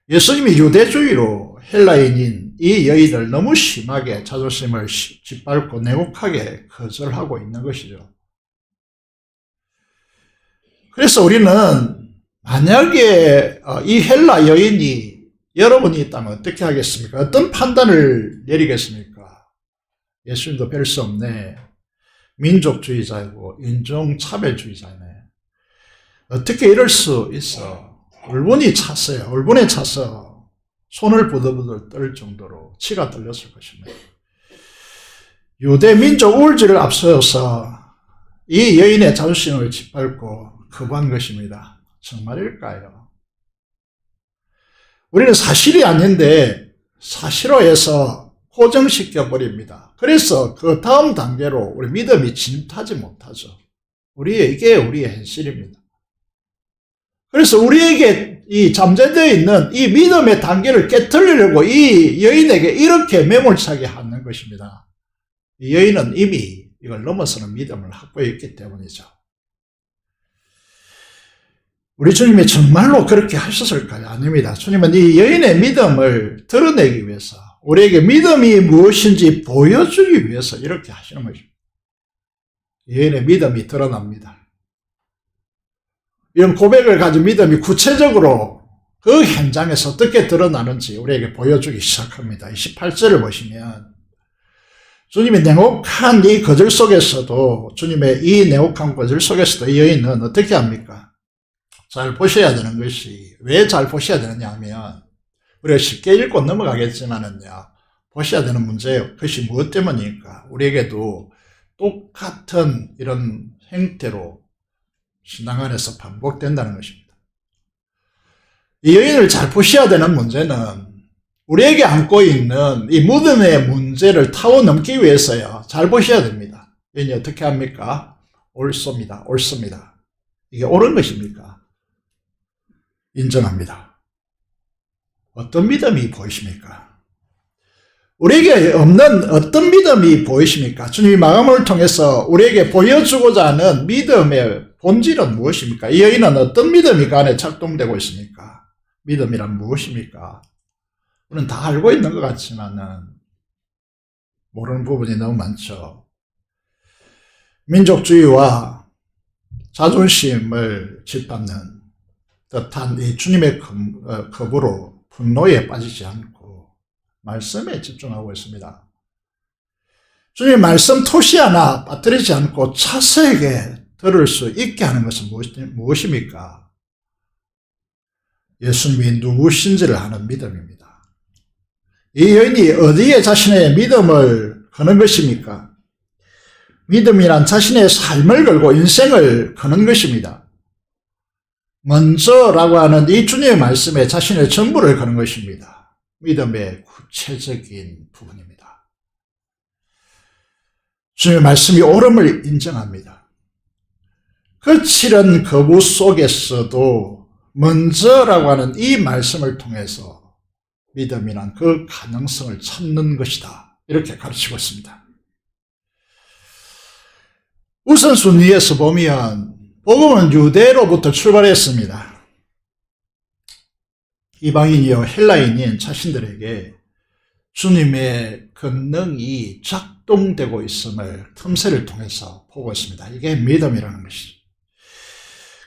예수님이 유대주의로 헬라인인 이 여인을 너무 심하게 자존심을 짓밟고 냉혹하게 거절하고 있는 것이죠. 그래서 우리는 만약에 이 헬라 여인이 여러분이 있다면 어떻게 하겠습니까? 어떤 판단을 내리겠습니까? 예수님도 별 수 없네. 민족주의자이고 인종차별주의자네. 어떻게 이럴 수 있어? 울분이 찼어요. 울분에 차서 손을 부들부들 떨 정도로 치가 떨렸을 것입니다. 유대 민족 우울지를 앞서서 이 여인의 자존심을 짓밟고 거부한 것입니다. 정말일까요? 우리는 사실이 아닌데 사실화해서 고정시켜버립니다. 그래서 그 다음 단계로 우리 믿음이 진입하지 못하죠. 이게 우리의 현실입니다. 그래서 우리에게 이 잠재되어 있는 이 믿음의 단계를 깨트리려고 이 여인에게 이렇게 매몰차게 하는 것입니다. 이 여인은 이미 이걸 넘어서는 믿음을 확보했기 때문이죠. 우리 주님이 정말로 그렇게 하셨을까요? 아닙니다. 주님은 이 여인의 믿음을 드러내기 위해서 우리에게 믿음이 무엇인지 보여주기 위해서 이렇게 하시는 것입니다. 여인의 믿음이 드러납니다. 이런 고백을 가진 믿음이 구체적으로 그 현장에서 어떻게 드러나는지 우리에게 보여주기 시작합니다. 28절을 보시면 주님의 냉혹한 이 거절 속에서도 주님의 이 냉혹한 거절 속에서도 이 여인은 어떻게 합니까? 잘 보셔야 되는 것이 왜 잘 보셔야 되느냐 하면 우리가 쉽게 읽고 넘어가겠지만은요 보셔야 되는 문제예요. 그것이 무엇 때문입니까? 우리에게도 똑같은 이런 형태로 신앙 안에서 반복된다는 것입니다. 이 여인을 잘 보셔야 되는 문제는 우리에게 안고 있는 이 믿음의 문제를 타워 넘기 위해서요. 잘 보셔야 됩니다. 여인이 어떻게 합니까? 옳습니다. 이게 옳은 것입니까? 인정합니다. 어떤 믿음이 보이십니까? 우리에게 없는 어떤 믿음이 보이십니까? 주님이 마감을 통해서 우리에게 보여주고자 하는 믿음의 본질은 무엇입니까? 이 여인은 어떤 믿음이 그 안에 작동되고 있습니까? 믿음이란 무엇입니까? 우리는 다 알고 있는 것 같지만은 모르는 부분이 너무 많죠. 민족주의와 자존심을 짓밟는 듯한 이 주님의 겁으로 분노에 빠지지 않고 말씀에 집중하고 있습니다. 주님의 말씀 토시 하나 빠뜨리지 않고 차세하게 들을 수 있게 하는 것은 무엇입니까? 예수님이 누구신지를 아는 믿음입니다. 이 여인이 어디에 자신의 믿음을 거는 것입니까? 믿음이란 자신의 삶을 걸고 인생을 거는 것입니다. 먼저라고 하는 이 주님의 말씀에 자신의 전부를 거는 것입니다. 믿음의 구체적인 부분입니다. 주님의 말씀이 옳음을 인정합니다. 거칠은 거부 속에서도 먼저라고 하는 이 말씀을 통해서 믿음이란 그 가능성을 찾는 것이다. 이렇게 가르치고 있습니다. 우선순위에서 보면 복음은 유대로부터 출발했습니다. 이방인이요 헬라인인 자신들에게 주님의 권능이 작동되고 있음을 틈새를 통해서 보고 있습니다. 이게 믿음이라는 것이죠.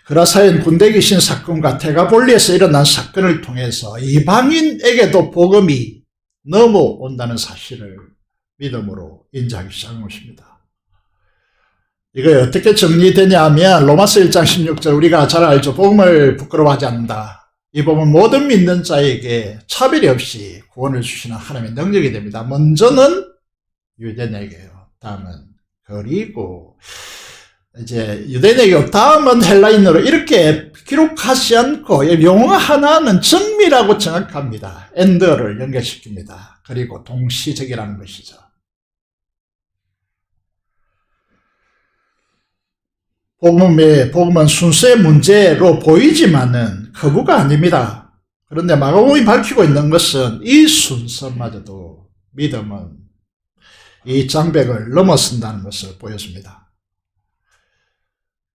그라사인 군대 귀신 사건과 데가볼리에서 일어난 사건을 통해서 이방인에게도 복음이 넘어온다는 사실을 믿음으로 인지하기 시작한 것입니다. 이거 어떻게 정리되냐 하면 로마서 1장 16절 우리가 잘 알죠. 복음을 부끄러워하지 않는다. 이 복음은 모든 믿는 자에게 차별이 없이 구원을 주시는 하나님의 능력이 됩니다. 먼저는 유대인에게요. 다음은 그리고 이제 유대인에게 다음은 헬라인으로 이렇게 기록하지 않고 용어 하나는 정미라고 정확합니다. 엔드를 연결시킵니다. 그리고 동시적이라는 것이죠. 복음은 순수의 문제로 보이지만은 거부가 아닙니다. 그런데 마가복음이 밝히고 있는 것은 이 순서마저도 믿음은 이 장벽을 넘어선다는 것을 보여줍니다.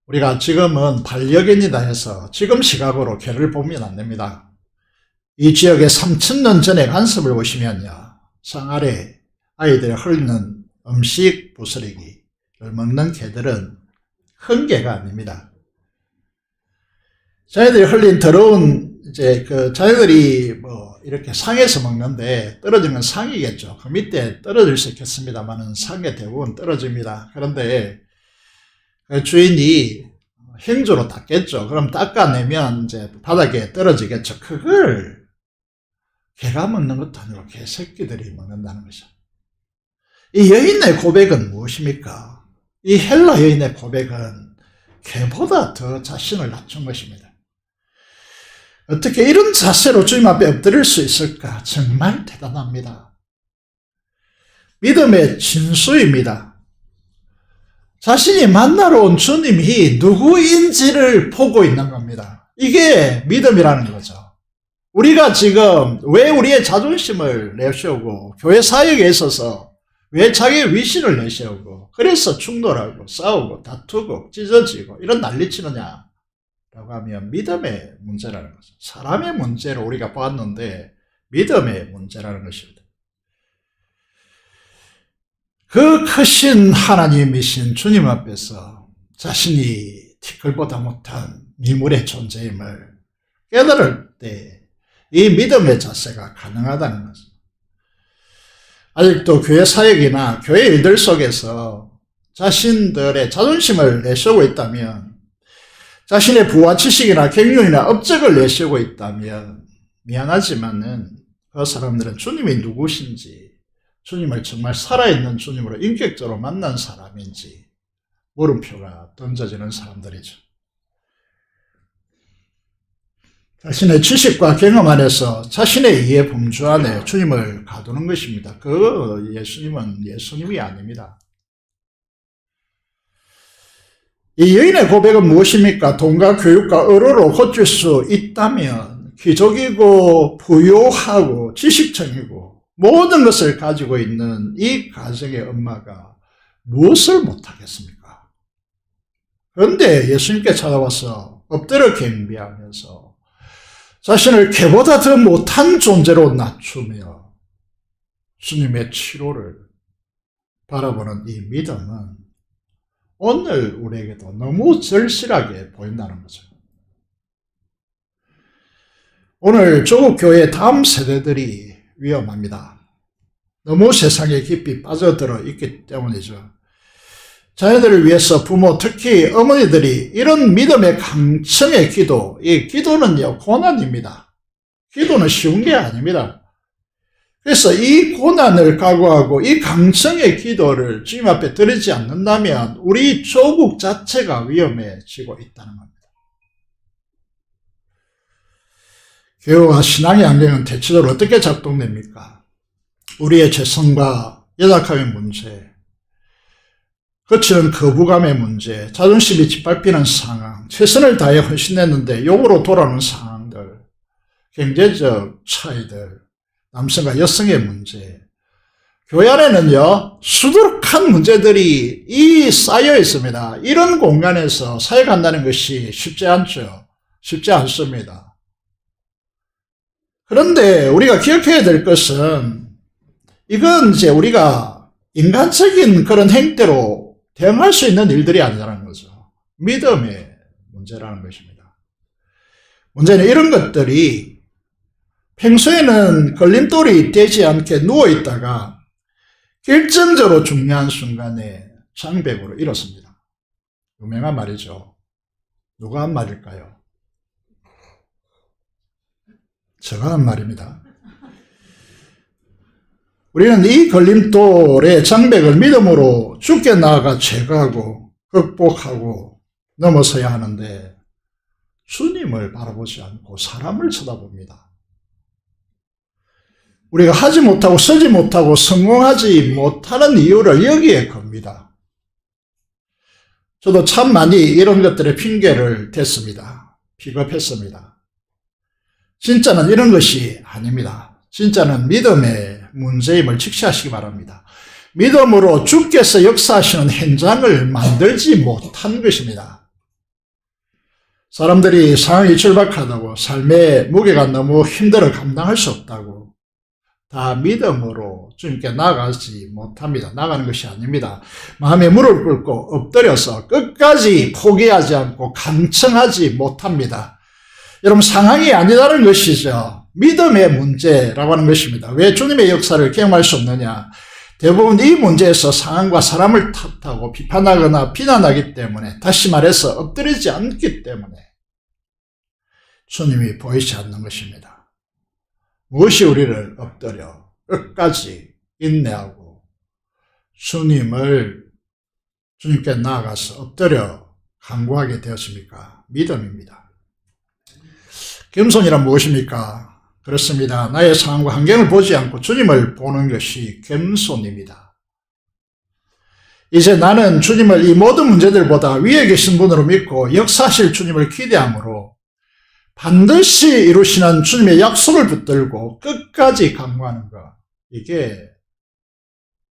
우리가 지금은 반려견이다 해서 지금 시각으로 개를 보면 안 됩니다. 이 지역에 3000년 전의 간섭을 보시면요. 상 아래 아이들이 흘리는 음식 부스러기를 먹는 개들은 큰 개가 아닙니다. 자기들이 흘린 더러운 자기들이 이렇게 상에서 먹는데 떨어진 건 상이겠죠. 그 밑에 떨어질 수 있겠습니다만은 상에 대부분 떨어집니다. 그런데 그 주인이 행주로 닦겠죠. 그럼 닦아내면 이제 바닥에 떨어지겠죠. 그걸 개가 먹는 것도 아니고 개새끼들이 먹는다는 거죠. 이 여인의 고백은 무엇입니까? 이 헬라 여인의 고백은 개보다 더 자신을 낮춘 것입니다. 어떻게 이런 자세로 주님 앞에 엎드릴 수 있을까? 정말 대단합니다. 믿음의 진수입니다. 자신이 만나러 온 주님이 누구인지를 보고 있는 겁니다. 이게 믿음이라는 거죠. 우리가 지금 왜 우리의 자존심을 내세우고 교회 사역에 있어서 왜 자기의 위신을 내세우고 그래서 충돌하고 싸우고 다투고 찢어지고 이런 난리치느냐 라고 하면 믿음의 문제라는 거죠. 사람의 문제로 우리가 보았는데 믿음의 문제라는 것입니다. 그 크신 하나님이신 주님 앞에서 자신이 티끌보다 못한 미물의 존재임을 깨달을 때 이 믿음의 자세가 가능하다는 거죠. 아직도 교회 사역이나 교회 일들 속에서 자신들의 자존심을 내세우고 있다면, 자신의 부와 지식이나 경륜이나 업적을 내세우고 있다면 미안하지만은 그 사람들은 주님이 누구신지, 주님을 정말 살아있는 주님으로 인격적으로 만난 사람인지 물음표가 던져지는 사람들이죠. 자신의 지식과 경험 안에서 자신의 이해 범주 안에 주님을 가두는 것입니다. 그 예수님은 예수님이 아닙니다. 이 여인의 고백은 무엇입니까? 돈과 교육과 의로로 고칠 수 있다면 귀족이고 부유하고 지식청이고 모든 것을 가지고 있는 이 가정의 엄마가 무엇을 못하겠습니까? 그런데 예수님께 찾아와서 엎드려 경배하면서 자신을 개보다 더 못한 존재로 낮추며 주님의 치료를 바라보는 이 믿음은 오늘 우리에게도 너무 절실하게 보인다는 거죠. 오늘 조국 교회 다음 세대들이 위험합니다. 너무 세상에 깊이 빠져들어 있기 때문이죠. 자녀들을 위해서 부모, 특히 어머니들이 이런 믿음의 강청의 기도, 이 기도는요, 고난입니다. 기도는 쉬운 게 아닙니다. 그래서 이 고난을 각오하고 이 강청의 기도를 주님 앞에 드리지 않는다면 우리 조국 자체가 위험해지고 있다는 겁니다. 교회와 신앙의 안경은 대체적으로 어떻게 작동됩니까? 우리의 죄성과 연약함의 문제, 거치는 거부감의 문제, 자존심이 짓밟히는 상황, 최선을 다해 헌신했는데 욕으로 돌아오는 상황들, 경제적 차이들, 남성과 여성의 문제, 교회 안에는요 수두룩한 문제들이 이 쌓여 있습니다. 이런 공간에서 사역한다는 것이 쉽지 않죠. 쉽지 않습니다. 그런데 우리가 기억해야 될 것은 이건 이제 우리가 인간적인 그런 행태로 대응할 수 있는 일들이 아니라는 거죠. 믿음의 문제라는 것입니다. 문제는 이런 것들이 평소에는 걸림돌이 되지 않게 누워있다가 결정적으로 중요한 순간에 장벽으로 일었습니다. 유명한 말이죠. 누가 한 말일까요? 제가 한 말입니다. 우리는 이 걸림돌의 장벽을 믿음으로 주께 나아가 제거하고 극복하고 넘어서야 하는데 주님을 바라보지 않고 사람을 쳐다봅니다. 우리가 하지 못하고 서지 못하고 성공하지 못하는 이유를 여기에 겁니다. 저도 참 많이 이런 것들의 핑계를 댔습니다. 비겁했습니다. 진짜는 이런 것이 아닙니다. 진짜는 믿음의 문제임을 직시하시기 바랍니다. 믿음으로 주께서 역사하시는 현장을 만들지 못한 것입니다. 사람들이 상황이 절박하다고, 삶의 무게가 너무 힘들어 감당할 수 없다고, 다 믿음으로 주님께 나아가지 못합니다. 나가는 것이 아닙니다. 마음에 무릎 꿇고 엎드려서 끝까지 포기하지 않고 간청하지 못합니다. 여러분, 상황이 아니다는 것이죠. 믿음의 문제라고 하는 것입니다. 왜 주님의 역사를 경험할 수 없느냐? 대부분 이 문제에서 상황과 사람을 탓하고 비판하거나 비난하기 때문에, 다시 말해서 엎드리지 않기 때문에 주님이 보이지 않는 것입니다. 무엇이 우리를 엎드려 끝까지 인내하고 주님께 나아가서 엎드려 간구하게 되었습니까? 믿음입니다. 겸손이란 무엇입니까? 그렇습니다. 나의 상황과 환경을 보지 않고 주님을 보는 것이 겸손입니다. 이제 나는 주님을 이 모든 문제들보다 위에 계신 분으로 믿고 역사하실 주님을 기대함으로 반드시 이루시는 주님의 약속을 붙들고 끝까지 강구하는 것, 이게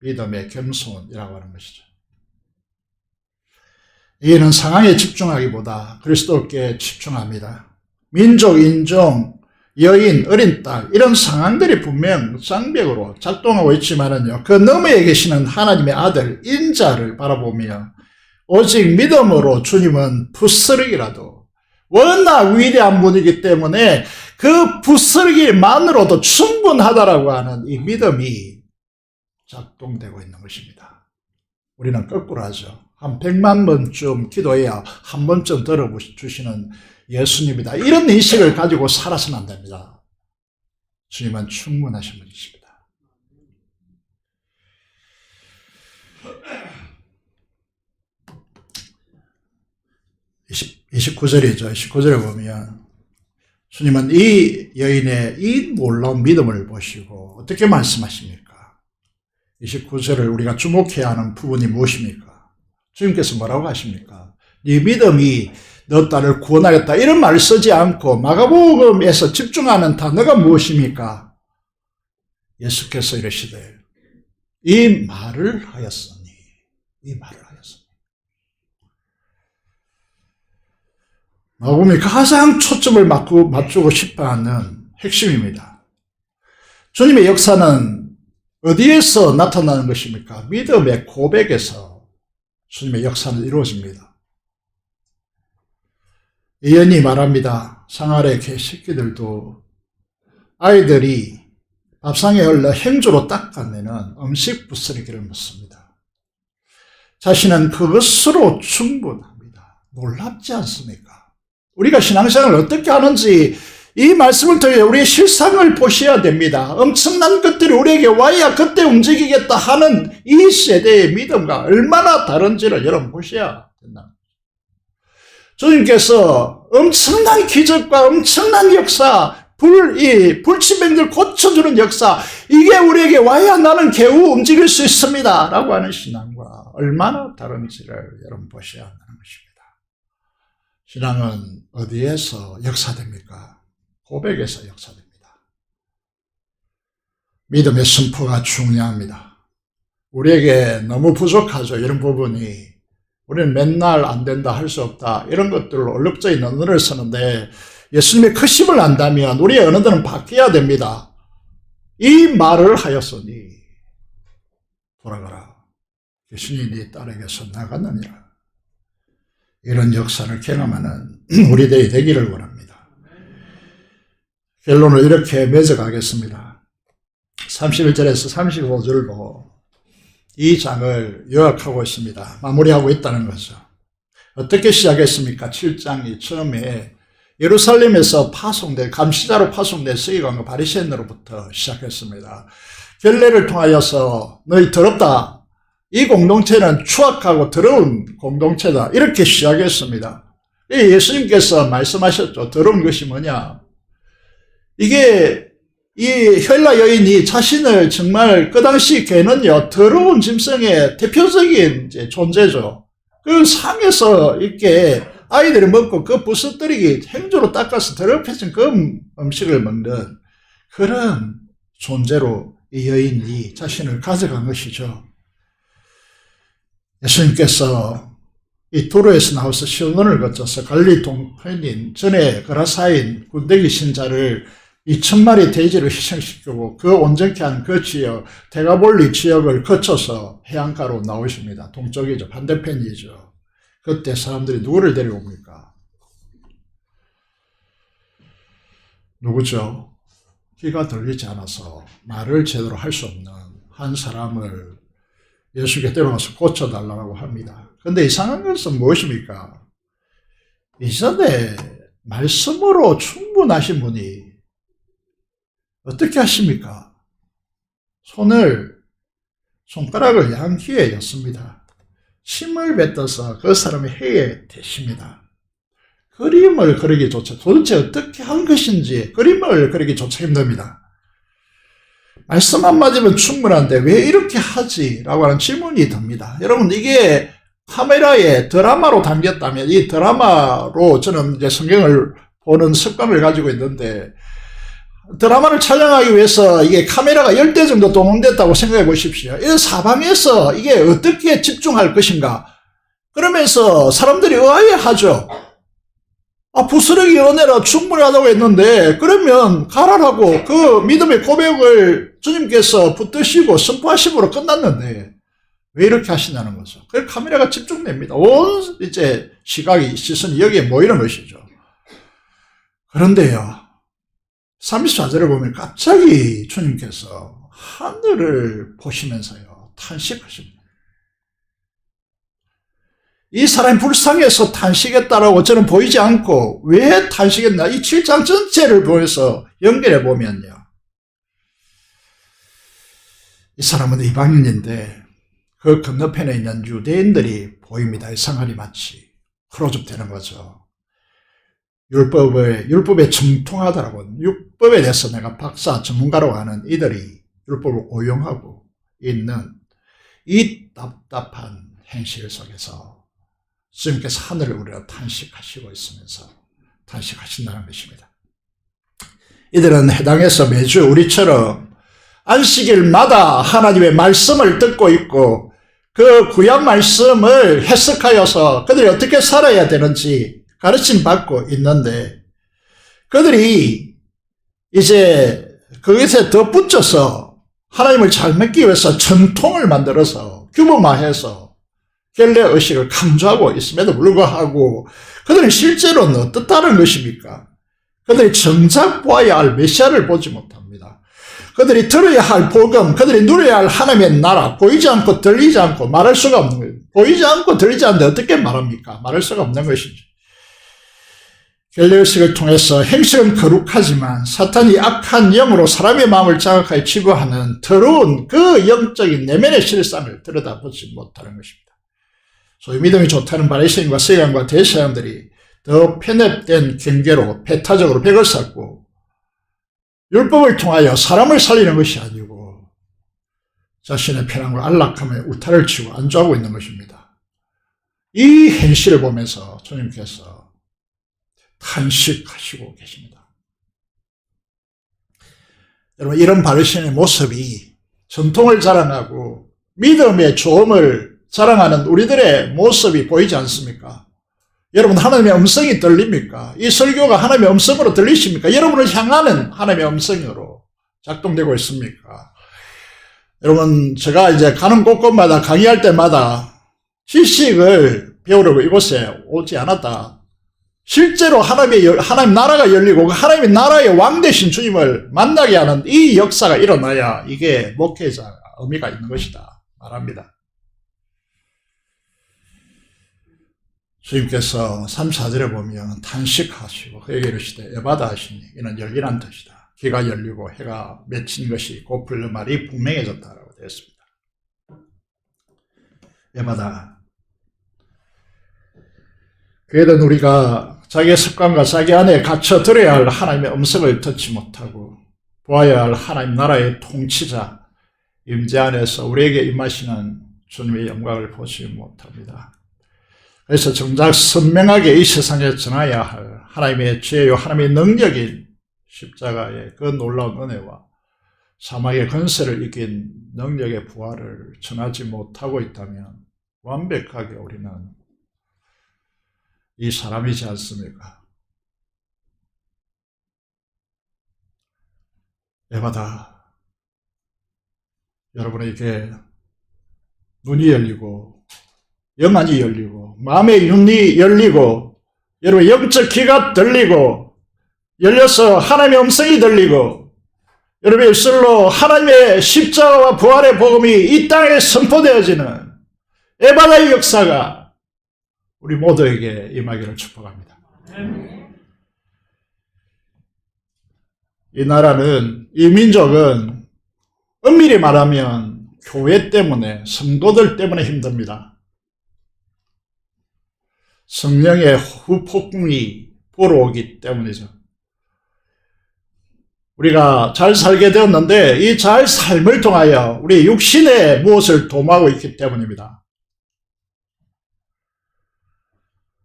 믿음의 겸손이라고 하는 것이죠. 이는 상황에 집중하기보다 그리스도께 집중합니다. 민족, 인종, 여인, 어린 딸, 이런 상황들이 분명 장벽으로 작동하고 있지만은요, 그 너머에 계시는 하나님의 아들, 인자를 바라보며 오직 믿음으로 주님은 부스러기라도, 워낙 위대한 분이기 때문에 그 부스러기만으로도 충분하다라고 하는 이 믿음이 작동되고 있는 것입니다. 우리는 거꾸로 하죠. 한 100만 번쯤 기도해야 한 번쯤 들어주시는 예수님이다. 이런 인식을 가지고 살아서는 안 됩니다. 주님은 충분하신 분이십니다. 29절이죠. 29절에 보면 주님은 이 여인의 이 놀라운 믿음을 보시고 어떻게 말씀하십니까? 29절을 우리가 주목해야 하는 부분이 무엇입니까? 주님께서 뭐라고 하십니까? 네 믿음이 너 딸을 구원하겠다, 이런 말을 쓰지 않고 마가복음에서 집중하는 단어가 무엇입니까? 예수께서 이러시되 이 말을 하였으니, 이 말을 하였으니. 마가복음이 가장 초점을 맞추고 싶어하는 핵심입니다. 주님의 역사는 어디에서 나타나는 것입니까? 믿음의 고백에서 주님의 역사는 이루어집니다. 예언이 말합니다. 상하의 개새끼들도 아이들이 밥상에 흘러 행주로 닦아내는 음식 부스러기를 묻습니다. 자신은 그것으로 충분합니다. 놀랍지 않습니까? 우리가 신앙생활을 어떻게 하는지 이 말씀을 통해 우리의 실상을 보셔야 됩니다. 엄청난 것들이 우리에게 와야 그때 움직이겠다 하는 이 세대의 믿음과 얼마나 다른지를 여러분 보셔야 된다. 주님께서 엄청난 기적과 엄청난 역사, 불치병들 고쳐주는 역사, 이게 우리에게 와야 나는 겨우 움직일 수 있습니다 라고 하는 신앙과 얼마나 다른지를 여러분 보셔야 한다는 것입니다. 신앙은 어디에서 역사됩니까? 고백에서 역사됩니다. 믿음의 선포가 중요합니다. 우리에게 너무 부족하죠. 이런 부분이. 우리는 맨날 안 된다, 할 수 없다, 이런 것들로 얼룩져있는 언어를 쓰는데 예수님의 크심을 안다면 우리의 언어들은 바뀌어야 됩니다. 이 말을 하였으니 돌아가라. 예수님이 네 딸에게서 나갔느니라. 이런 역사를 경험하는 우리들이 되기를 원합니다. 결론을 이렇게 맺어가겠습니다. 31절에서 35절로 이 장을 요약하고 있습니다. 마무리하고 있다는 거죠. 어떻게 시작했습니까? 7장이 처음에 예루살렘에서 감시자로 파송된 서기관과 바리새인으로부터 시작했습니다. 결례를 통하여서 너희 더럽다. 이 공동체는 추악하고 더러운 공동체다. 이렇게 시작했습니다. 예수님께서 말씀하셨죠. 더러운 것이 뭐냐? 이게 이 헬라 여인이 자신을 정말 그 당시 걔는요, 더러운 짐승의 대표적인 존재죠. 그 상에서 이렇게 아이들이 먹고 그 부스뜨리기 행주로 닦아서 더럽혀진 그 음식을 먹는 그런 존재로 이 여인이 자신을 가져간 것이죠. 예수님께서 이 도로에서 나와서 시온을 거쳐서 갈릴리 동편인 전에 거라사인 군대기 신자를 2,000마리 돼지를 희생시키고 그 온전케 한 그 지역, 데가볼리 지역을 거쳐서 해안가로 나오십니다. 동쪽이죠. 반대편이죠. 그때 사람들이 누구를 데려옵니까? 누구죠? 귀가 들리지 않아서 말을 제대로 할 수 없는 한 사람을 예수께 데려와서 고쳐달라고 합니다. 그런데 이상한 것은 무엇입니까? 이전에 말씀으로 충분하신 분이 어떻게 하십니까? 손가락을 양귀에 였습니다. 침을 뱉어서 그 사람의 해에 대십니다. 그림을 그리기조차 도대체 어떻게 한 것인지 그림을 그리기조차 힘듭니다. 말씀 한마디면 충분한데 왜 이렇게 하지? 라고 하는 질문이 듭니다. 여러분, 이게 카메라에 드라마로 담겼다면 이 드라마로 저는 이제 성경을 보는 습관을 가지고 있는데 드라마를 촬영하기 위해서 이게 카메라가 10대 정도 동원됐다고 생각해 보십시오. 이 사방에서 이게 어떻게 집중할 것인가? 그러면서 사람들이 의아해하죠. 부스러기 은혜라 충분하다고 했는데 그러면 가라라고 그 믿음의 고백을 주님께서 붙드시고 선포하심으로 끝났는데 왜 이렇게 하시냐는 거죠. 그 카메라가 집중됩니다. 온 이제 시선이 여기에 모이는 것이죠. 그런데요, 34절을 보면 갑자기 주님께서 하늘을 보시면서요, 탄식하십니다. 이 사람이 불쌍해서 탄식했다라고 저는 보이지 않고 왜 탄식했나? 이 7장 전체를 보여서 연결해 보면요, 이 사람은 이방인인데 그 건너편에 있는 유대인들이 보입니다. 이상하리 마치 크로즈되는 거죠. 율법에 정통하다라고, 율법에 대해서 내가 박사 전문가라고 하는 이들이 율법을 오용하고 있는 이 답답한 현실 속에서 주님께서 하늘을 우리가 탄식하시고 있으면서 탄식하신다는 것입니다. 이들은 해당해서 매주 우리처럼 안식일마다 하나님의 말씀을 듣고 있고 그 구약 말씀을 해석하여서 그들이 어떻게 살아야 되는지 가르침 받고 있는데 그들이 이제 거기서 덧붙여서 하나님을 잘 믿기 위해서 전통을 만들어서 규범화해서 결례 의식을 강조하고 있음에도 불구하고 그들은 실제로는 어떻다는 것입니까? 그들이 정작 보아야 할 메시아를 보지 못합니다. 그들이 들어야 할 복음, 그들이 누려야 할 하나님의 나라, 보이지 않고 들리지 않고 말할 수가 없는 거예요. 보이지 않고 들리지 않는데 어떻게 말합니까? 말할 수가 없는 것이죠. 갤레오식을 통해서 행실은 거룩하지만 사탄이 악한 영으로 사람의 마음을 자극하여 치부하는 더러운 그 영적인 내면의 실상을 들여다보지 못하는 것입니다. 소위 믿음이 좋다는 바리새인과 서기관과 대제사장들이 더 편협된 경계로 배타적으로 벽을 쌓고 율법을 통하여 사람을 살리는 것이 아니고 자신의 편안과 안락함에 울타리를 치고 안주하고 있는 것입니다. 이 현실을 보면서 주님께서 탄식하시고 계십니다. 여러분, 이런 바리새인의 모습이 전통을 자랑하고 믿음의 조음을 자랑하는 우리들의 모습이 보이지 않습니까? 여러분, 하나님의 음성이 들립니까? 이 설교가 하나님의 음성으로 들리십니까? 여러분을 향하는 하나님의 음성으로 작동되고 있습니까? 여러분, 제가 이제 가는 곳곳마다 강의할 때마다 지식을 배우려고 이곳에 오지 않았다. 실제로 하나님 나라가 열리고 하나님의 나라의 왕 되신 주님을 만나게 하는 이 역사가 일어나야 이게 목회자가 의미가 있는 것이다 말합니다. 주님께서 3, 4절에 보면 탄식하시고 그에게 이르시되 에바다 하시니 이는 열리란 뜻이다. 귀가 열리고 해가 맺힌 것이 곧 불른 말이 분명해졌다라고 되어 있습니다. 에바다. 그에는 우리가 자기의 습관과 자기 안에 갇혀 들어야 할 하나님의 음성을 듣지 못하고 보아야 할 하나님 나라의 통치자 임재 안에서 우리에게 임하시는 주님의 영광을 보지 못합니다. 그래서 정작 선명하게 이 세상에 전해야 할 하나님의 지혜요 하나님의 능력인 십자가의 그 놀라운 은혜와 사망의 권세를 이긴 능력의 부활을 전하지 못하고 있다면 완벽하게 우리는 이 사람이지 않습니까? 에바다. 여러분에게 눈이 열리고 영안이 열리고 마음의 눈이 열리고 여러분 영적 귀가 들리고 열려서 하나님의 음성이 들리고 여러분의 입술로 하나님의 십자가와 부활의 복음이 이 땅에 선포되어지는 에바다의 역사가 우리 모두에게 임하기를 축복합니다. 이 나라는, 이 민족은 엄밀히 말하면 교회 때문에, 성도들 때문에 힘듭니다. 성령의 후폭풍이 불어오기 때문이죠. 우리가 잘 살게 되었는데 이 잘 삶을 통하여 우리 육신에 무엇을 도모하고 있기 때문입니다.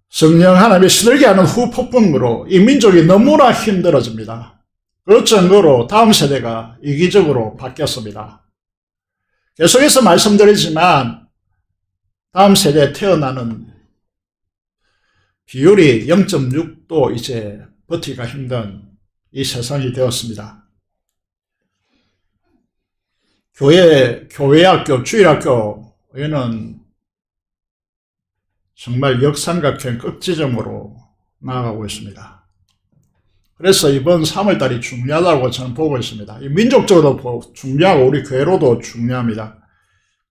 성령 하나님의 시들게 하는 후폭풍으로 이 민족이 너무나 힘들어집니다. 그 증거로 다음 세대가 이기적으로 바뀌었습니다. 계속해서 말씀드리지만 다음 세대에 태어나는 비율이 0.6도 이제 버티기가 힘든 이 세상이 되었습니다. 교회학교, 주일학교에는 정말 역삼각형 끝지점으로 나아가고 있습니다. 그래서 이번 3월달이 중요하다고 저는 보고 있습니다. 민족적으로도 중요하고 우리 교회로도 중요합니다.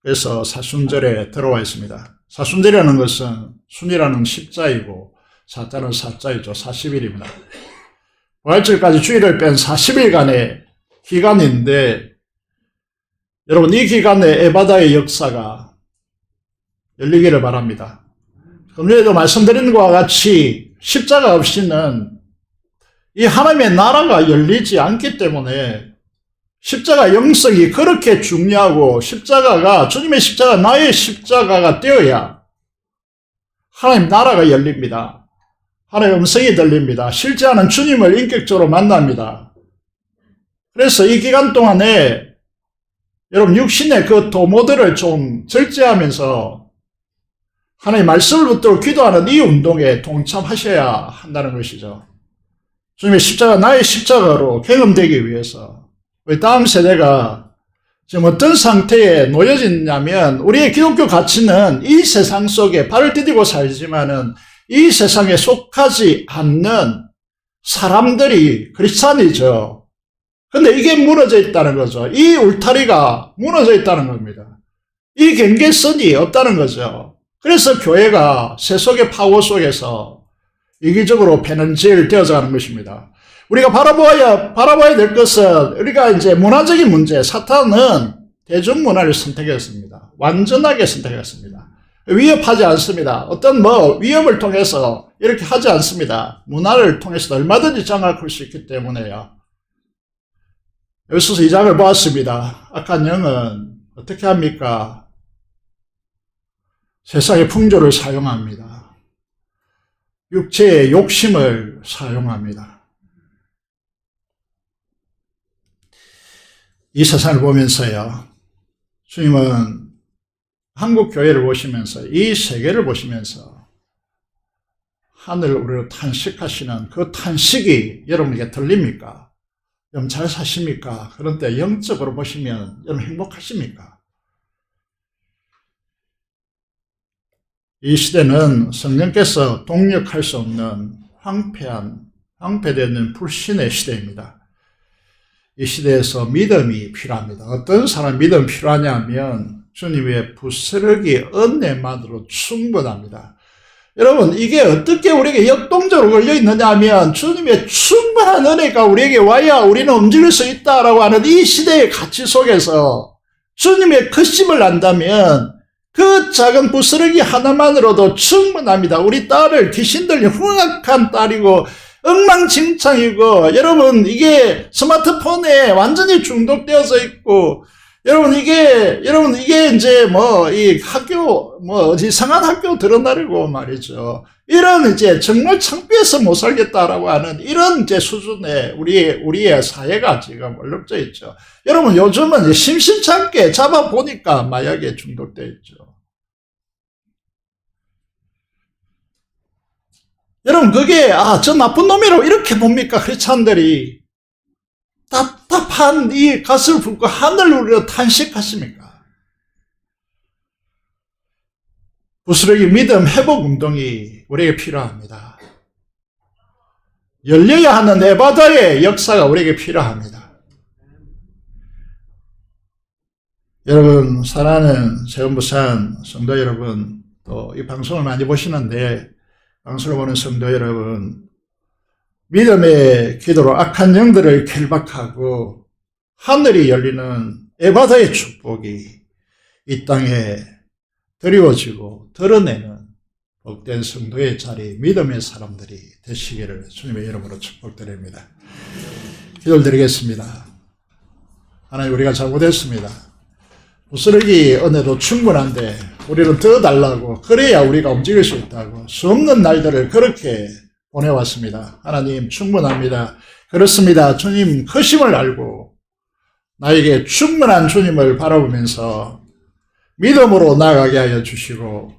그래서 사순절에 들어와 있습니다. 사순절이라는 것은 순이라는 십자이고 사자는 사자이죠. 40일입니다. 부활절까지 주일을 뺀 40일간의 기간인데 여러분 이 기간에 에바다의 역사가 열리기를 바랍니다. 금요일에도 말씀드린 것과 같이 십자가 없이는 이 하나님의 나라가 열리지 않기 때문에 십자가 영성이 그렇게 중요하고 십자가가 주님의 십자가 나의 십자가가 되어야 하나님 나라가 열립니다. 하나님의 음성이 들립니다. 실제하는 주님을 인격적으로 만납니다. 그래서 이 기간 동안에 여러분 육신의 그 도모들을 좀 절제하면서 하나님의 말씀을 붙들고 기도하는 이 운동에 동참하셔야 한다는 것이죠. 주님의 십자가 나의 십자가로 경험되기 위해서 우리 다음 세대가 지금 어떤 상태에 놓여졌냐면 우리의 기독교 가치는 이 세상 속에 발을 디디고 살지만은 이 세상에 속하지 않는 사람들이 크리스찬이죠. 근데 이게 무너져 있다는 거죠. 이 울타리가 무너져 있다는 겁니다. 이 경계선이 없다는 거죠. 그래서 교회가 세속의 파워 속에서 이기적으로 배는질 되어져 가는 것입니다. 우리가 바라봐야 될 것은 우리가 이제 문화적인 문제, 사탄은 대중문화를 선택했습니다. 완전하게 선택했습니다. 위협하지 않습니다. 어떤 위협을 통해서 이렇게 하지 않습니다. 문화를 통해서 얼마든지 장악할 수 있기 때문에요. 에베소서 2장을 보았습니다. 악한 영은 어떻게 합니까? 세상의 풍조를 사용합니다. 육체의 욕심을 사용합니다. 이 세상을 보면서요, 주님은 한국 교회를 보시면서, 이 세계를 보시면서 하늘을 우리로 탄식하시는 그 탄식이 여러분에게 들립니까? 여러분 잘 사십니까? 그런데 영적으로 보시면 여러분 행복하십니까? 이 시대는 성령께서 동력할 수 없는 황폐되는 불신의 시대입니다. 이 시대에서 믿음이 필요합니다. 어떤 사람 믿음이 필요하냐면 주님의 부스러기 은혜만으로 충분합니다. 여러분, 이게 어떻게 우리에게 역동적으로 걸려 있느냐 하면 주님의 충분한 은혜가 우리에게 와야 우리는 움직일 수 있다라고 하는 이 시대의 가치 속에서 주님의 크심을 안다면 그 작은 부스러기 하나만으로도 충분합니다. 우리 딸을 귀신 들린 흉악한 딸이고 엉망진창이고, 여러분 이게 스마트폰에 완전히 중독되어져 있고, 여러분 이게 이제 이 학교 이상한 학교 들어나려고 말이죠. 이런 이제 정말 창피해서 못 살겠다라고 하는 이런 이제 수준의 우리의 사회가 지금 얼룩져 있죠. 여러분 요즘은 심심찮게 잡아보니까 마약에 중독되어 있죠. 여러분 그게 저 나쁜 놈이라고 이렇게 봅니까? 크리스찬들이 답답한 이 가슴을 붓고 하늘을 우리로 탄식하십니까? 부스러기 믿음 회복 운동이 우리에게 필요합니다. 열려야 하는 에바다의 역사가 우리에게 필요합니다. 여러분, 사랑하는 세운부산 성도 여러분, 또 이 방송을 많이 보시는데 방송을 보는 성도 여러분, 믿음의 기도로 악한 영들을 결박하고 하늘이 열리는 에바다의 축복이 이 땅에 드리워지고 드러내는 복된 성도의 자리, 믿음의 사람들이 되시기를 주님의 이름으로 축복드립니다. 기도를 드리겠습니다. 하나님, 우리가 잘못했습니다. 부스러기 은혜도 충분한데 우리는 더 달라고, 그래야 우리가 움직일 수 있다고 수 없는 날들을 그렇게 보내왔습니다. 하나님, 충분합니다. 그렇습니다. 주님 크심을 알고 나에게 충분한 주님을 바라보면서 믿음으로 나아가게 하여 주시고,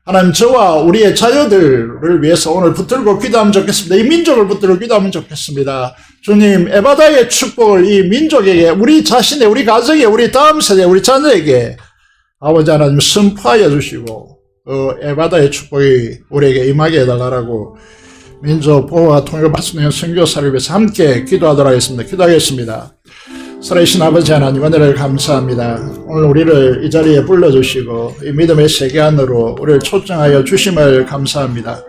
하나님, 저와 우리의 자녀들을 위해서 오늘 붙들고 기도하면 좋겠습니다. 이 민족을 붙들고 기도하면 좋겠습니다. 주님, 에바다의 축복을 이 민족에게, 우리 자신의, 우리 가정에, 우리 다음 세대, 우리 자녀에게 아버지 하나님 선포하여 주시고, 그 에바다의 축복이 우리에게 임하게 해달라고 민족 보호와 통일을 받는 선교사를 위해서 함께 기도하도록 하겠습니다. 기도하겠습니다. 살아계신 아버지 하나님, 은혜를 감사합니다. 오늘 우리를 이 자리에 불러주시고 이 믿음의 세계 안으로 우리를 초청하여 주심을 감사합니다.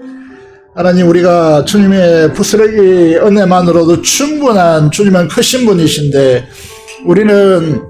하나님, 우리가 주님의 부스러기 은혜만으로도 충분한 주님은 크신 분이신데, 우리는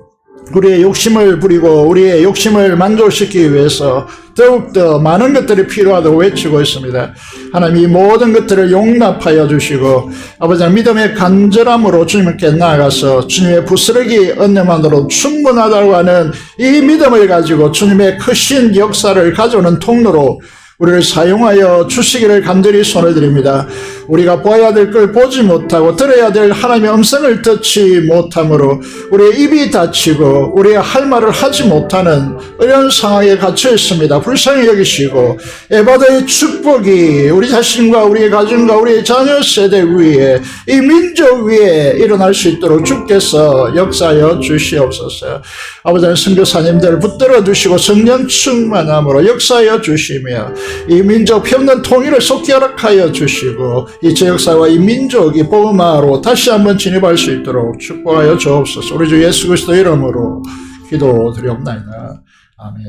우리의 욕심을 부리고 우리의 욕심을 만족시키기 위해서 더욱더 많은 것들이 필요하다고 외치고 있습니다. 하나님, 이 모든 것들을 용납하여 주시고 아버지 믿음의 간절함으로 주님께 나아가서 주님의 부스러기 은혜만으로 충분하다고 하는 이 믿음을 가지고 주님의 크신 역사를 가져오는 통로로 우리를 사용하여 주시기를 간절히 손을 드립니다. 우리가 보아야 될 걸 보지 못하고 들어야 될 하나님의 음성을 듣지 못함으로 우리의 입이 닫히고 우리의 할 말을 하지 못하는 이런 상황에 갇혀 있습니다. 불쌍히 여기시고 에바다의 축복이 우리 자신과 우리의 가정과 우리의 자녀 세대 위에, 이 민족 위에 일어날 수 있도록 주께서 역사하여 주시옵소서. 아버지, 선교사님들 붙들어 주시고 성령 충만함으로 역사하여 주시며 이 민족 평등 통일을 속히 허락하여 주시고 이 지역사회와 이 민족이 복음화로 다시 한번 진입할 수 있도록 축복하여 주옵소서. 우리 주 예수 그리스도 이름으로 기도드리옵나이다. 아멘.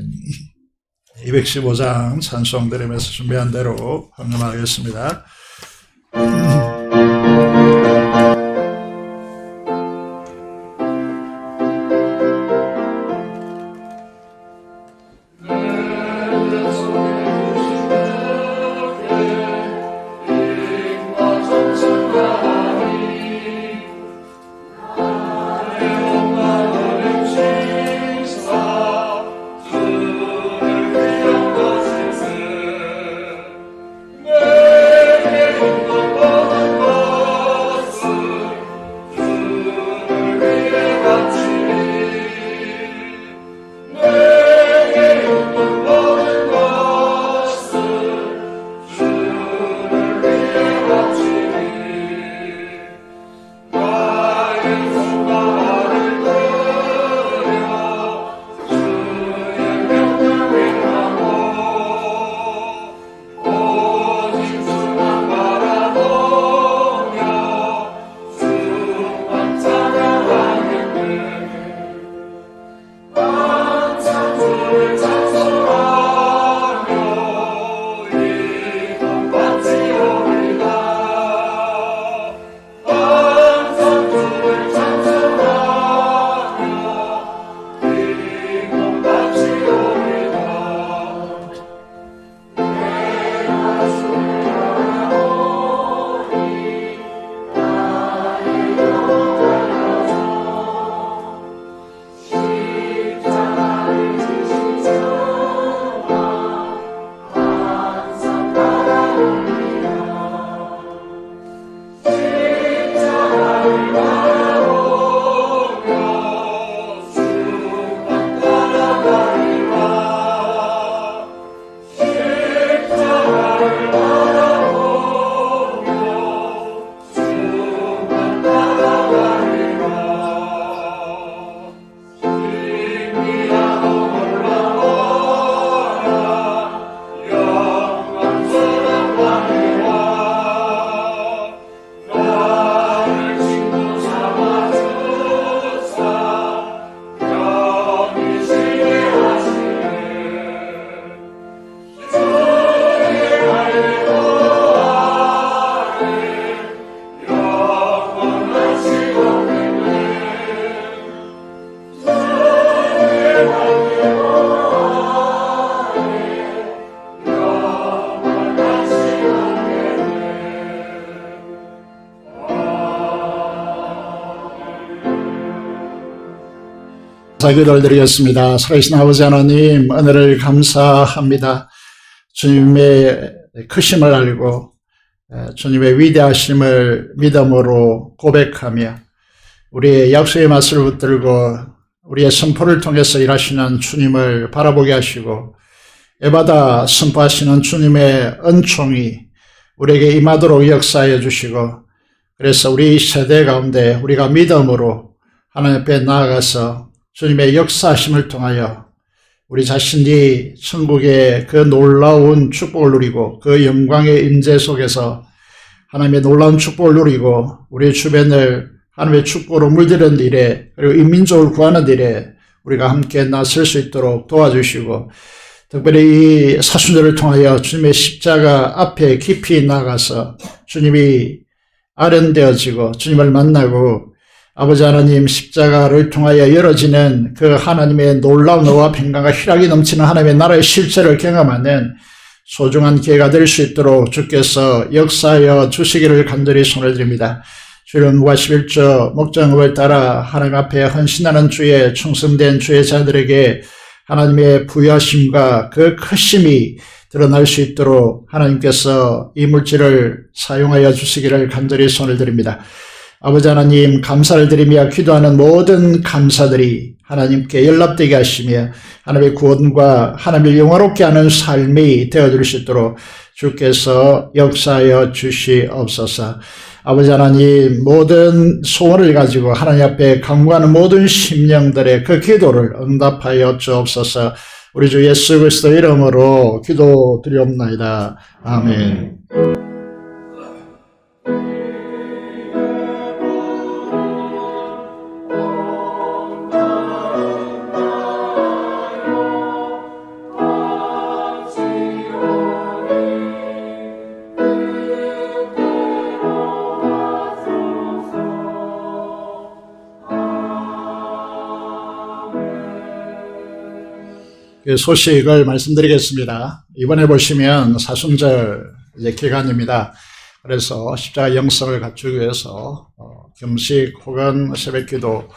215장 찬송 드리면서 준비한 대로 헌금하겠습니다. 기도를 드리겠습니다. 살아계신 아버지 하나님, 은혜를 감사합니다. 주님의 크심을 알고 주님의 위대하심을 믿음으로 고백하며 우리의 약속의 맛을 붙들고 우리의 선포를 통해서 일하시는 주님을 바라보게 하시고 에바다 선포하시는 주님의 은총이 우리에게 임하도록 역사해 주시고, 그래서 우리 세대 가운데 우리가 믿음으로 하나님 앞에 나아가서 주님의 역사하심을 통하여 우리 자신이 천국의 그 놀라운 축복을 누리고 그 영광의 임재 속에서 하나님의 놀라운 축복을 누리고 우리 주변을 하나님의 축복으로 물들이는 일에, 그리고 인민족을 구하는 일에 우리가 함께 나설 수 있도록 도와주시고, 특별히 이 사순절을 통하여 주님의 십자가 앞에 깊이 나가서 주님이 아련되어지고 주님을 만나고 아버지 하나님 십자가를 통하여 열어지는 그 하나님의 놀라운 의와 평강과 희락이 넘치는 하나님의 나라의 실체를 경험하는 소중한 기회가 될 수 있도록 주께서 역사하여 주시기를 간절히 손을 드립니다. 주일은 누가 11조 목장법을 따라 하나님 앞에 헌신하는 주의 충성된 주의 자들에게 하나님의 부여하심과 그 크심이 드러날 수 있도록 하나님께서 이 물질을 사용하여 주시기를 간절히 손을 드립니다. 아버지 하나님, 감사를 드리며 기도하는 모든 감사들이 하나님께 연락되게 하시며 하나님의 구원과 하나님을 영화롭게 하는 삶이 되어줄 수 있도록 주께서 역사하여 주시옵소서. 아버지 하나님, 모든 소원을 가지고 하나님 앞에 간구하는 모든 심령들의 그 기도를 응답하여 주옵소서. 우리 주 예수 그리스도 이름으로 기도드리옵나이다. 아멘. 우리 소식을 말씀드리겠습니다. 이번에 보시면 사순절 기간입니다. 그래서 십자가 영성을 갖추기 위해서 금식 혹은 새벽기도,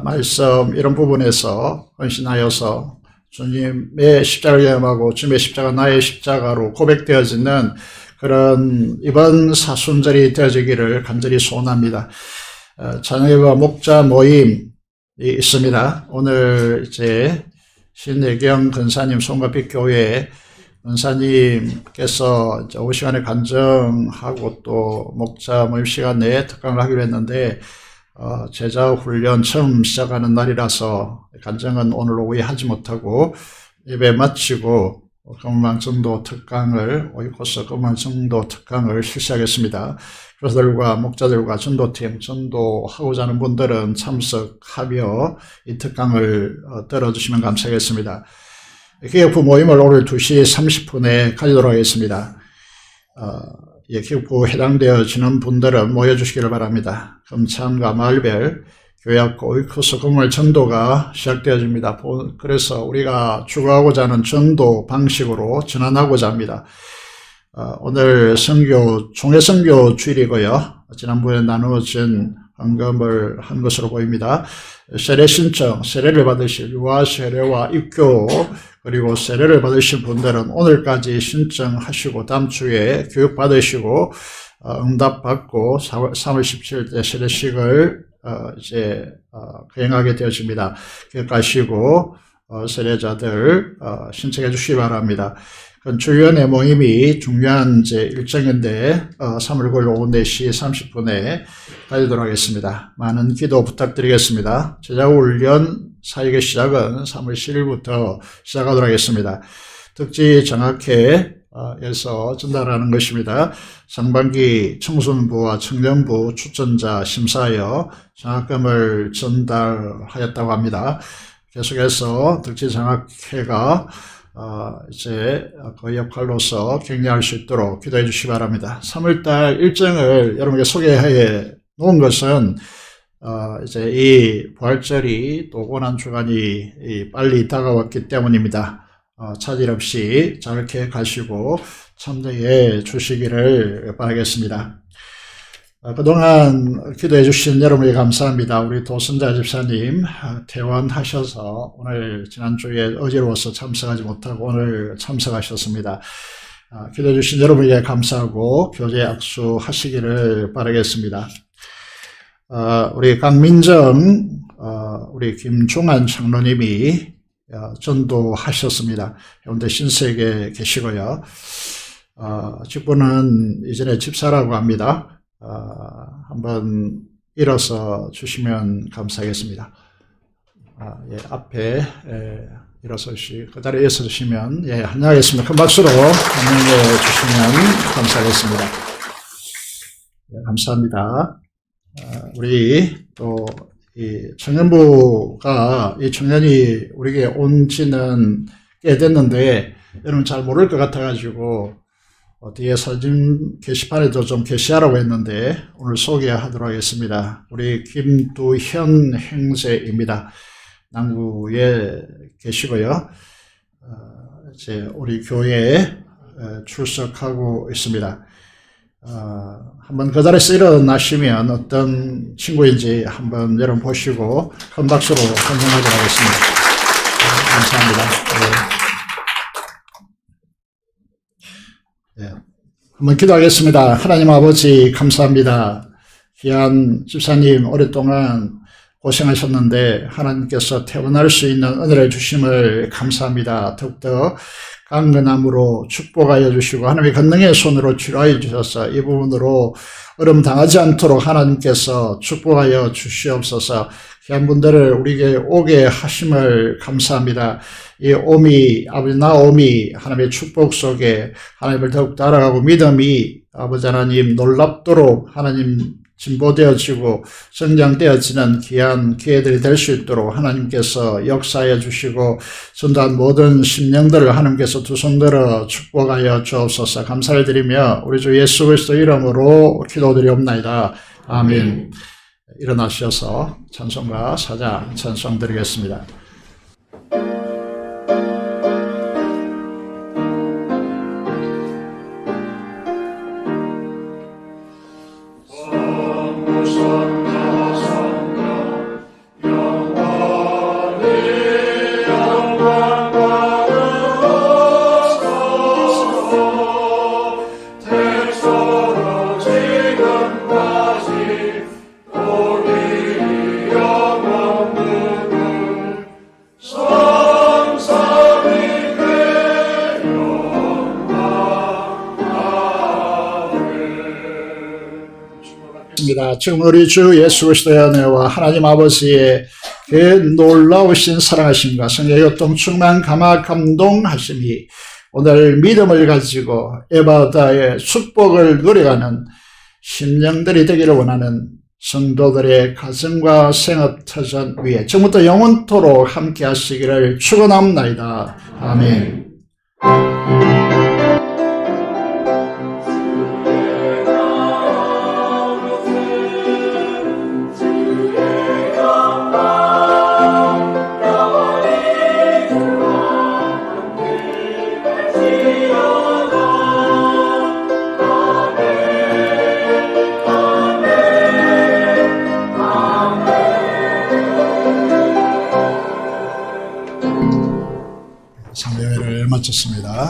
말씀 이런 부분에서 헌신하여서 주님의 십자가를 경험하고 주님의 십자가 나의 십자가로 고백되어지는 그런 이번 사순절이 되어지기를 간절히 소원합니다. 자녀와 목자 모임이 있습니다. 오늘 이제 신혜경 근사님 송가빛 교회 은사님께서 오후 시간에 간증하고 또 목자 모임 시간에 특강을 하기로 했는데 제자 훈련 처음 시작하는 날이라서 간증은 오늘 오후에 하지 못하고 예배 마치고 금방정도 특강을 오이코스 금방정도 특강을 실시하겠습니다. 교사들과 목자들과 전도팀 전도하고자 하는 분들은 참석하며 이 특강을 들어주시면 감사하겠습니다. 기획부 모임을 오늘 2시 30분에 가지도록 하겠습니다. 기획부 해당되어지는 분들은 모여주시기를 바랍니다. 금찬과 마을별, 교회학교 오이코스 건물 전도가 시작되어집니다. 그래서 우리가 추구하고자 하는 전도 방식으로 전환하고자 합니다. 오늘 총회선교 주일이고요. 지난번에 나누어진 헌금을 한 것으로 보입니다. 세례 신청, 세례를 받으실 유아 세례와 입교 그리고 세례를 받으실 분들은 오늘까지 신청하시고 다음 주에 교육 받으시고 응답 받고 3월 17일 세례식을 거행하게 되어집니다. 기억하시고 세례자들 신청해 주시기 바랍니다. 주위원회 모임이 중요한 일정인데 3월 9일 오후 4시 30분에 가지도록 하겠습니다. 많은 기도 부탁드리겠습니다. 제자훈련 사역의 시작은 3월 10일부터 시작하도록 하겠습니다. 특지 정학회에서 전달하는 것입니다. 상반기 청소년부와 청년부 추천자 심사하여 장학금을 전달하였다고 합니다. 계속해서 특지 정학회가 그 역할로서 격려할 수 있도록 기도해 주시기 바랍니다. 3월달 일정을 여러분께 소개해 놓은 것은, 이 부활절이 또 고난주간이 빨리 다가왔기 때문입니다. 차질 없이 잘 계획하시고 참여해 주시기를 바라겠습니다. 그동안 기도해 주신 여러분에게 감사합니다. 우리 도선자 집사님 퇴원하셔서 오늘 지난주에 어지러워서 참석하지 못하고 오늘 참석하셨습니다. 기도해 주신 여러분에게 감사하고 교제 악수하시기를 바라겠습니다. 우리 강민정, 우리 김종환 장로님이 전도하셨습니다. 현재 신세계에 계시고요. 직분은 이전에 집사라고 합니다. 한번 일어서 주시면 감사하겠습니다. 앞에 일어서시, 그 자리에 서주시면 환영하겠습니다. 큰 박수로 환영해 주시면 감사하겠습니다. 감사합니다. 우리 또 이 청년부가 이 청년이 우리에게 온 지는 꽤 됐는데 여러분 잘 모를 것 같아가지고 뒤에 사진 게시판에도 좀 게시하라고 했는데 오늘 소개하도록 하겠습니다. 우리 김두현 행세입니다. 남구에 계시고요. 이제 우리 교회에 출석하고 있습니다. 한번 그 자리에서 일어나시면 어떤 친구인지 한번 여러분 보시고 큰 박수로 환영하도록 하겠습니다. 감사합니다. 한번 기도하겠습니다. 하나님 아버지 감사합니다. 귀한 집사님 오랫동안 고생하셨는데 하나님께서 퇴원할 수 있는 은혜를 주심을 감사합니다. 더욱더 강건함으로 축복하여 주시고 하나님의 권능의 손으로 치료하여 주셔서 이 부분으로 어려움 당하지 않도록 하나님께서 축복하여 주시옵소서. 귀한 분들을 우리에게 오게 하심을 감사합니다. 이 오미, 아버지 나오미 하나님의 축복 속에 하나님을 더욱더 알아가고 믿음이 아버지 하나님 놀랍도록 하나님 진보되어지고 성장되어지는 귀한 기회들이 될 수 있도록 하나님께서 역사해 주시고 전도한 모든 심령들을 하나님께서 두 손 들어 축복하여 주옵소서. 감사를 드리며 우리 주 예수 그리스도 이름으로 기도드리옵나이다. 아멘. 일어나셔서 찬송가 사장 찬송 드리겠습니다. 기도드리겠습니다. 지금 우리 주 예수 그리스도의 은혜와 하나님 아버지의 그 놀라우신 사랑하심과 성령의 교통 충만 감화 감동하심이 오늘 믿음을 가지고 에바다의 축복을 누려가는 심령들이 되기를 원하는 성도들의 가정과 생업터전 위에 지금부터 영원토록 함께 하시기를 축원합니다. 아멘. 상대회를 마쳤습니다.